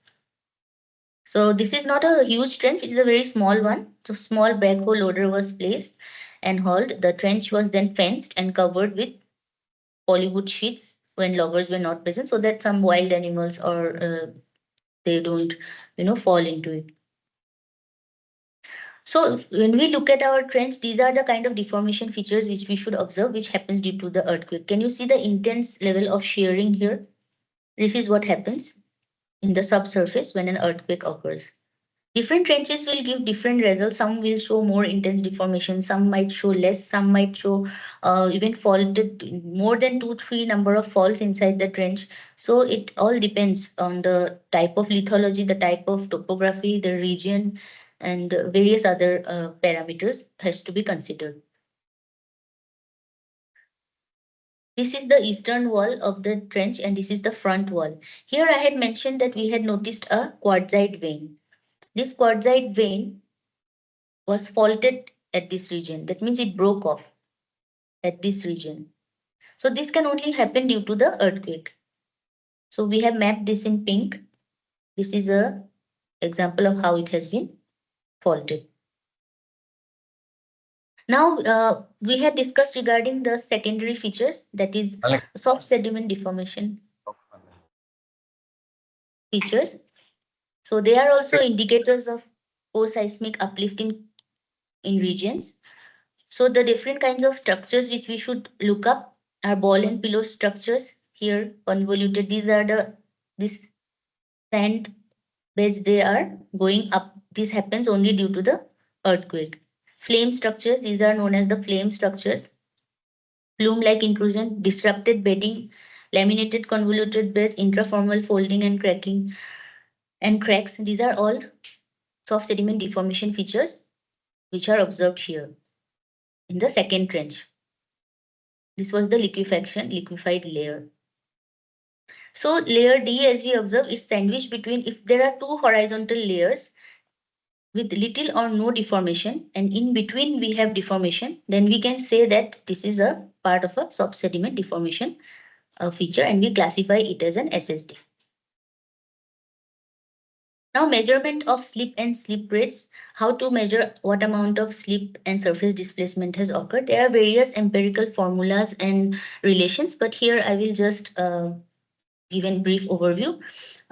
So this is not a huge trench, it is a very small one. So small backhoe loader was placed and hauled. The trench was then fenced and covered with polywood sheets when loggers were not present, so that some wild animals or they don't, fall into it. So when we look at our trench, these are the kind of deformation features which we should observe, which happens due to the earthquake. Can you see the intense level of shearing here? This is what happens in the subsurface when an earthquake occurs. Different trenches will give different results. Some will show more intense deformation, some might show less, some might show even faulted more than 2-3 number of faults inside the trench. So it all depends on the type of lithology, the type of topography, the region, and various other parameters has to be considered. This is the eastern wall of the trench and this is the front wall. Here I had mentioned that we had noticed a quartzite vein. This quartzite vein was faulted at this region. That means it broke off at this region. So this can only happen due to the earthquake. So we have mapped this in pink. This is a example of how it has been faulted. Now we had discussed regarding the secondary features, that is soft sediment deformation features. So they are also indicators of post-seismic uplift in regions. So the different kinds of structures which we should look up are ball and pillow structures. Here convoluted, this sand beds, they are going up. This happens only due to the earthquake. Flame structures, these are known as the flame structures. Plume-like intrusion, disrupted bedding, laminated convoluted beds, intraformal folding and cracking and cracks. These are all soft sediment deformation features which are observed here in the second trench. This was the liquefied layer. So layer D, as we observe, is sandwiched between, if there are two horizontal layers with little or no deformation, and in between we have deformation, then we can say that this is a part of a soft sediment deformation feature, and we classify it as an SSD. Now, measurement of slip and slip rates, how to measure what amount of slip and surface displacement has occurred. There are various empirical formulas and relations, but here I will just give a brief overview.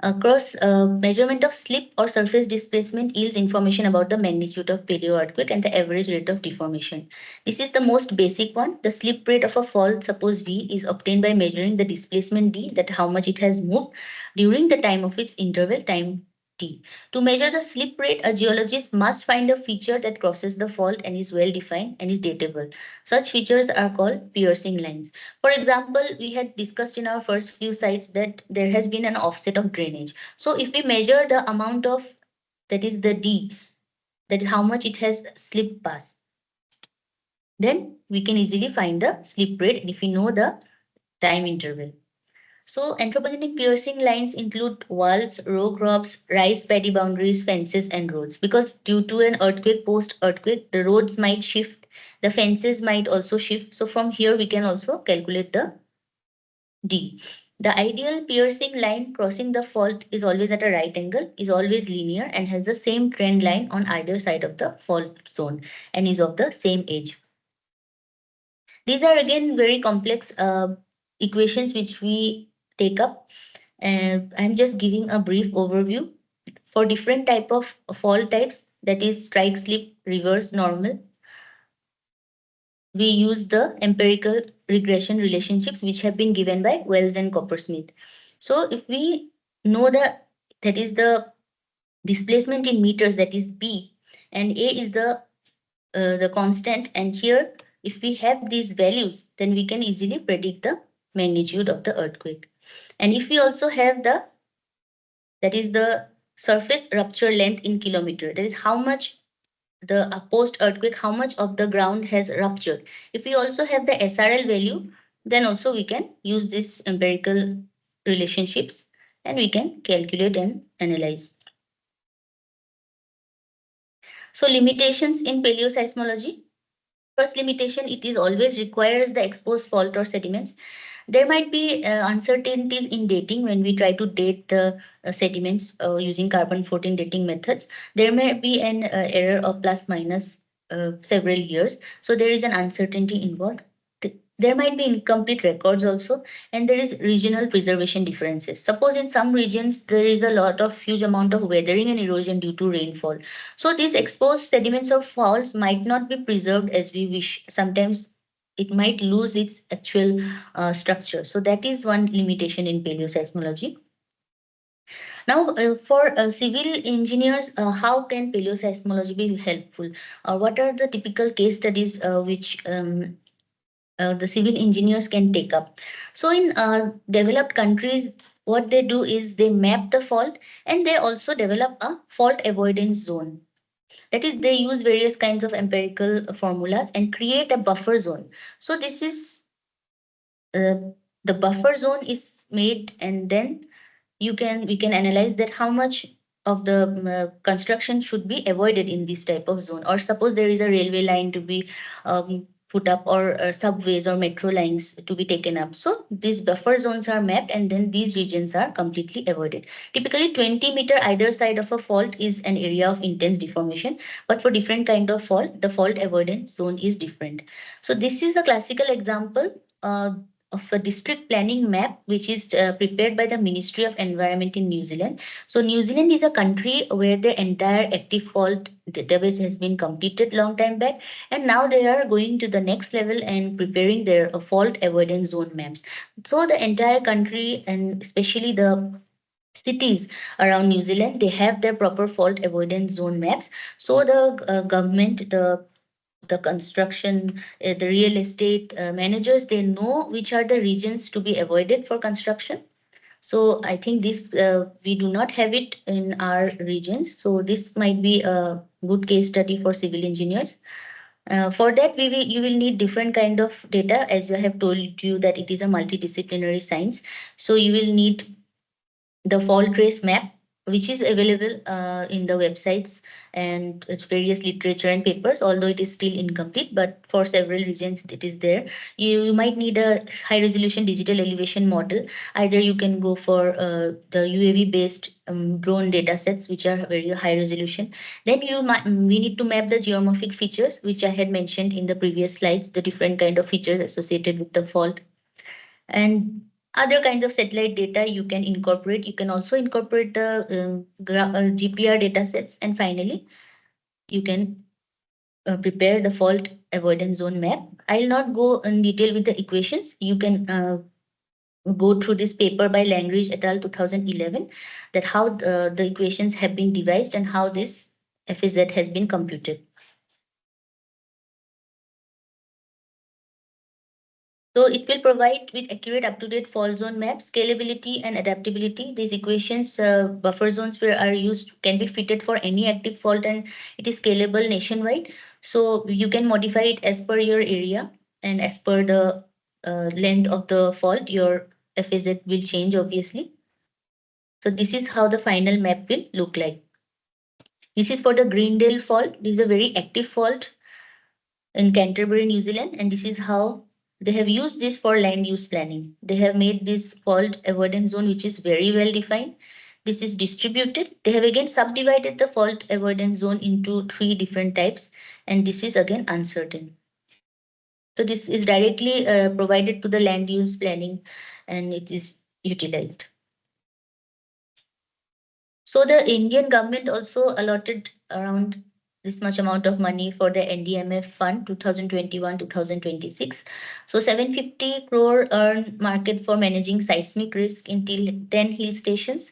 Across measurement of slip or surface displacement yields information about the magnitude of paleo earthquake and the average rate of deformation. This is the most basic one. The slip rate of a fault, suppose V, is obtained by measuring the displacement D, that how much it has moved during the time of its interval time T. To measure the slip rate, a geologist must find a feature that crosses the fault and is well defined and is datable. Such features are called piercing lines. For example, we had discussed in our first few sites that there has been an offset of drainage. So if we measure the amount of, that is the D, that is how much it has slipped past, then we can easily find the slip rate if we know the time interval. So anthropogenic piercing lines include walls, row crops, rice paddy boundaries, fences, and roads. Because due to an earthquake, post-earthquake, the roads might shift, the fences might also shift. So from here, we can also calculate the D. The ideal piercing line crossing the fault is always at a right angle, is always linear, and has the same trend line on either side of the fault zone, and is of the same age. These are again very complex equations which we take up. I'm just giving a brief overview. For different type of fault types, that is strike, slip, reverse, normal, we use the empirical regression relationships which have been given by Wells and Coppersmith. So if we know that is the displacement in meters, that is B, and A is the constant, and here if we have these values, then we can easily predict the magnitude of the earthquake. And if we also have that is the surface rupture length in kilometer, that is how much the post earthquake, how much of the ground has ruptured. If we also have the SRL value, then also we can use these empirical relationships and we can calculate and analyze. So limitations in paleoseismology. First limitation, it is always requires the exposed fault or sediments. There might be uncertainties in dating when we try to date the sediments using carbon-14 dating methods. There may be an error of plus minus several years. So there is an uncertainty involved. There might be incomplete records also, and there is regional preservation differences. Suppose in some regions there is a lot of huge amount of weathering and erosion due to rainfall. So these exposed sediments or faults might not be preserved as we wish. Sometimes it might lose its actual structure. So that is one limitation in paleoseismology. Now, for civil engineers, how can paleoseismology be helpful? What are the typical case studies which the civil engineers can take up? So, in developed countries, what they do is they map the fault and they also develop a fault avoidance zone. That is, they use various kinds of empirical formulas and create a buffer zone. So, this is the buffer zone is made, and then we can analyze that how much of the construction should be avoided in this type of zone. Or suppose there is a railway line to be put up, or subways or metro lines to be taken up, so these buffer zones are mapped and then these regions are completely avoided. Typically 20-meter either side of a fault is an area of intense deformation, but for different kind of fault the fault avoidance zone is different. So this is a classical example of a district planning map which is prepared by the Ministry of Environment in New Zealand. So New Zealand is a country where the entire active fault database has been completed long time back, and now they are going to the next level and preparing their fault avoidance zone maps. So the entire country, and especially the cities around New Zealand, they have their proper fault avoidance zone maps. So the government, the construction, the real estate managers, they know which are the regions to be avoided for construction. So I think this we do not have it in our regions. So this might be a good case study for civil engineers. For that, you will need different kind of data, as I have told you that it is a multidisciplinary science. So you will need the fault trace map, which is available in the websites and its various literature and papers, although it is still incomplete, but for several regions it is there. You might need a high resolution digital elevation model. Either you can go for the UAV based drone data sets, which are very high resolution. Then we need to map the geomorphic features, which I had mentioned in the previous slides, the different kind of features associated with the fault. And other kinds of satellite data you can incorporate. You can also incorporate the GPR data sets. And finally, you can prepare the fault avoidance zone map. I'll not go in detail with the equations. You can go through this paper by Langridge et al. 2011, that how the equations have been devised and how this FAZ has been computed. So it will provide with accurate up-to-date fault zone maps, scalability and adaptability. These equations, buffer zones are used, can be fitted for any active fault, and it is scalable nationwide. So you can modify it as per your area and as per the length of the fault. Your FAZ will change, obviously. So this is how the final map will look like. This is for the Greendale fault. This is a very active fault in Canterbury, New Zealand, and this is how they have used this for land use planning. They have made this fault avoidance zone, which is very well defined. This is distributed. They have again subdivided the fault avoidance zone into 3 different types, and this is again uncertain. So this is directly provided to the land use planning, and it is utilized. So the Indian government also allotted around this much amount of money for the NDMF fund 2021-2026. So 750 crore earned market for managing seismic risk in 10 hill stations.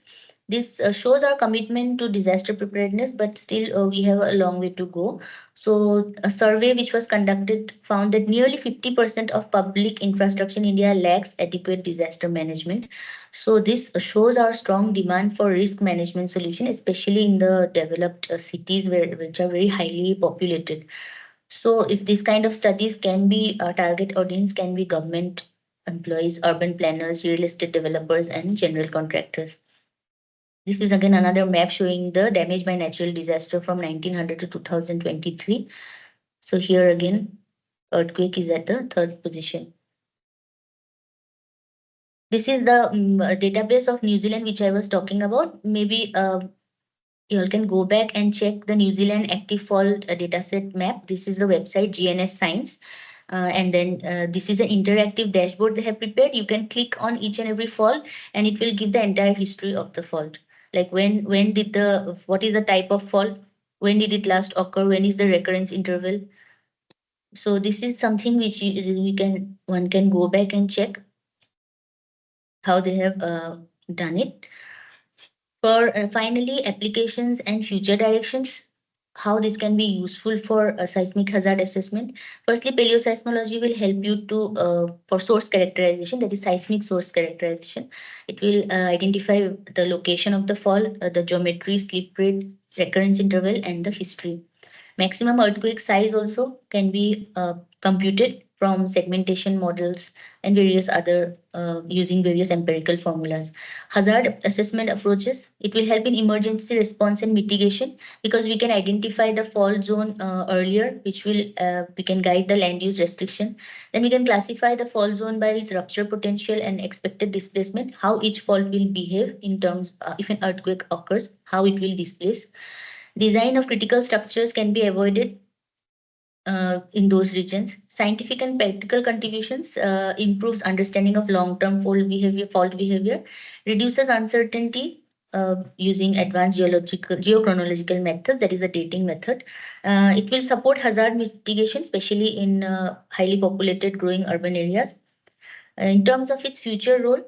This shows our commitment to disaster preparedness, but still we have a long way to go. So a survey which was conducted found that nearly 50% of public infrastructure in India lacks adequate disaster management. So this shows our strong demand for risk management solution, especially in the developed cities which are very highly populated. So if this kind of studies can be, our target audience can be government employees, urban planners, real estate developers, and general contractors. This is again another map showing the damage by natural disaster from 1900 to 2023. So here again, earthquake is at the third position. This is the database of New Zealand, which I was talking about. Maybe you all can go back and check the New Zealand active fault dataset map. This is the website GNS Science. And then this is an interactive dashboard they have prepared. You can click on each and every fault and it will give the entire history of the fault. Like when did the, what is the type of fault? When did it last occur? When is the recurrence interval? So this is something which one can go back and check how they have done it. For finally, applications and future directions, how this can be useful for a seismic hazard assessment. Firstly, paleoseismology will help you to for source characterization, that is seismic source characterization. It will identify the location of the fault, the geometry, slip rate, recurrence interval, and the history. Maximum earthquake size also can be computed from segmentation models and various other using various empirical formulas. Hazard assessment approaches, it will help in emergency response and mitigation because we can identify the fault zone earlier, which will we can guide the land use restriction. Then we can classify the fault zone by its rupture potential and expected displacement, how each fault will behave in terms if an earthquake occurs, how it will displace. Design of critical structures can be avoided in those regions. Scientific and practical contributions improves understanding of long-term fault behavior, reduces uncertainty using advanced geochronological methods, that is a dating method. It will support hazard mitigation, especially in highly populated growing urban areas. In terms of its future role,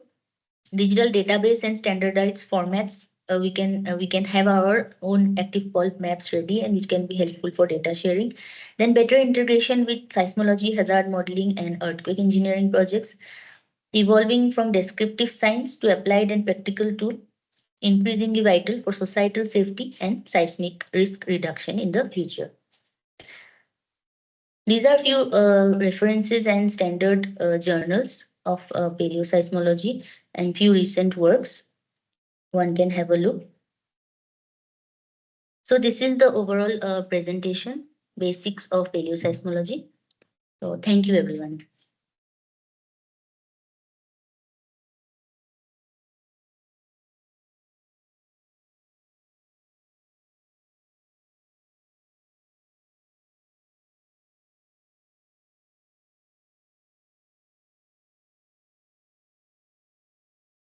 digital database and standardized formats, we can have our own active fault maps ready and which can be helpful for data sharing. Then better integration with seismology, hazard modeling, and earthquake engineering projects, evolving from descriptive science to applied and practical tool, increasingly vital for societal safety and seismic risk reduction in the future. These are few references and standard journals of paleoseismology and few recent works. One can have a look. So this is the overall presentation, basics of paleoseismology. So thank you, everyone.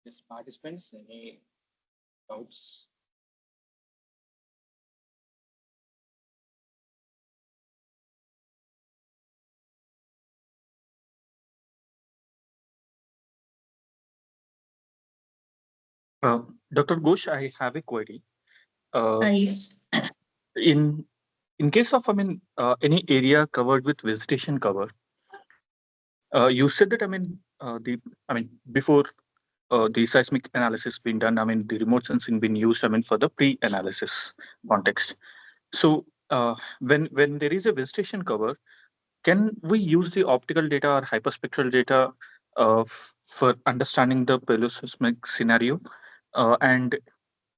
Yes, participants, any doubts? Dr. Ghosh, I have a query. Yes. In case of, any area covered with vegetation cover, you said that, before the seismic analysis being done, the remote sensing being used, for the pre-analysis context. So when there is a vegetation cover, can we use the optical data or hyperspectral data for understanding the paleoseismic scenario? And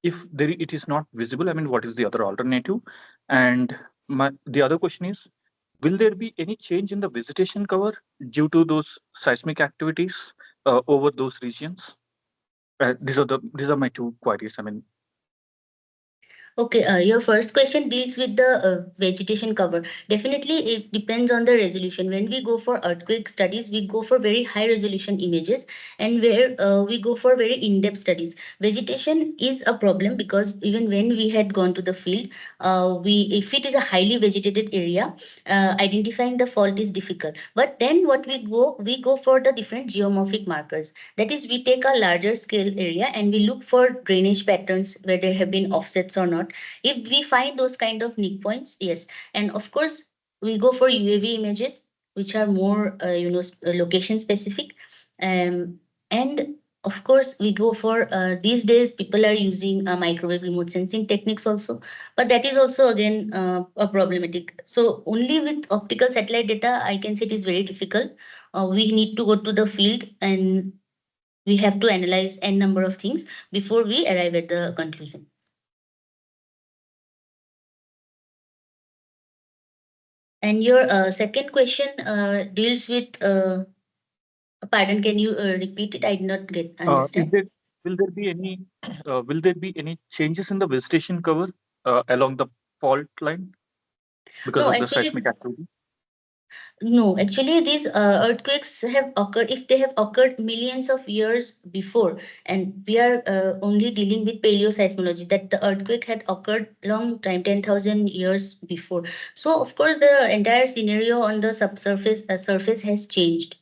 if it is not visible, what is the other alternative? And the other question is, will there be any change in the vegetation cover due to those seismic activities over those regions? These are my two queries. Okay, your first question deals with the vegetation cover. Definitely, it depends on the resolution. When we go for earthquake studies, we go for very high resolution images, and where we go for very in-depth studies. Vegetation is a problem because even when we had gone to the field, if it is a highly vegetated area, identifying the fault is difficult. But then what we go for the different geomorphic markers. That is, we take a larger scale area and we look for drainage patterns where there have been offsets or not. If we find those kind of nick points, yes. And of course, we go for UAV images, which are more, location specific. And of course, we go for, these days, people are using microwave remote sensing techniques also, but that is also again a problematic. So only with optical satellite data, I can say it is very difficult. We need to go to the field and we have to analyze n number of things before we arrive at the conclusion. And your second question deals with, pardon, can you repeat it? I did not get understand. Will there be any will there be any changes in the vegetation cover along the fault line because No, of the actually, seismic activity? no, actually, these earthquakes have occurred, if they have occurred millions of years before, and we are only dealing with paleoseismology, that the earthquake had occurred long time, 10,000 years before. So, of course, the entire scenario on the subsurface surface has changed.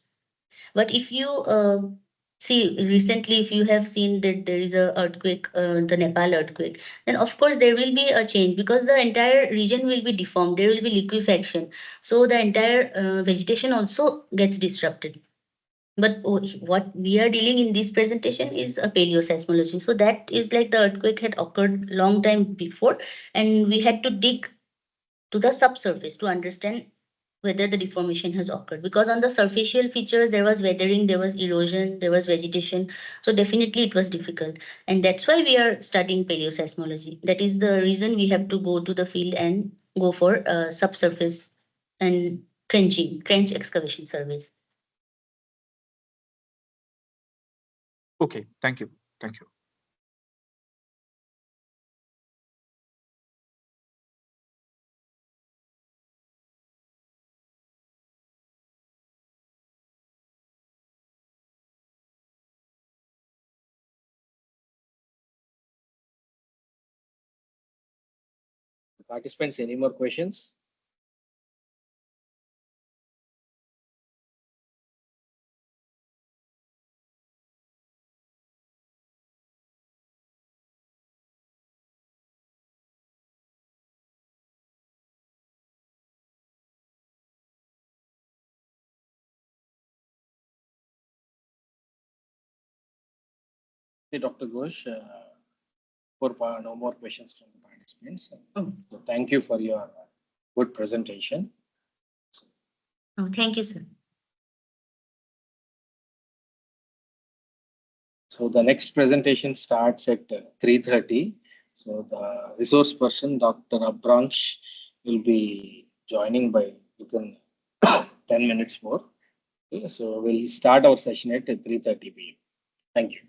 But if you see recently, if you have seen that there is a earthquake, the Nepal earthquake, then of course there will be a change because the entire region will be deformed. There will be liquefaction, so the entire vegetation also gets disrupted. But what we are dealing in this presentation is a paleoseismology. So that is like the earthquake had occurred long time before, and we had to dig to the subsurface to understand whether the deformation has occurred, because on the superficial features there was weathering, there was erosion, there was vegetation, so definitely it was difficult, and that's why we are studying paleoseismology. That is the reason we have to go to the field and go for subsurface and trench excavation surveys. Okay, thank you. Thank you. Participants, any more questions? Dr. Ghosh, no more questions from the participants. Oh. So thank you for your good presentation. Oh, thank you, sir. So the next presentation starts at 3:30. So the resource person, Dr. Abranch, will be joining by within 10 minutes more. Okay, so we'll start our session at 3:30 p.m. Thank you.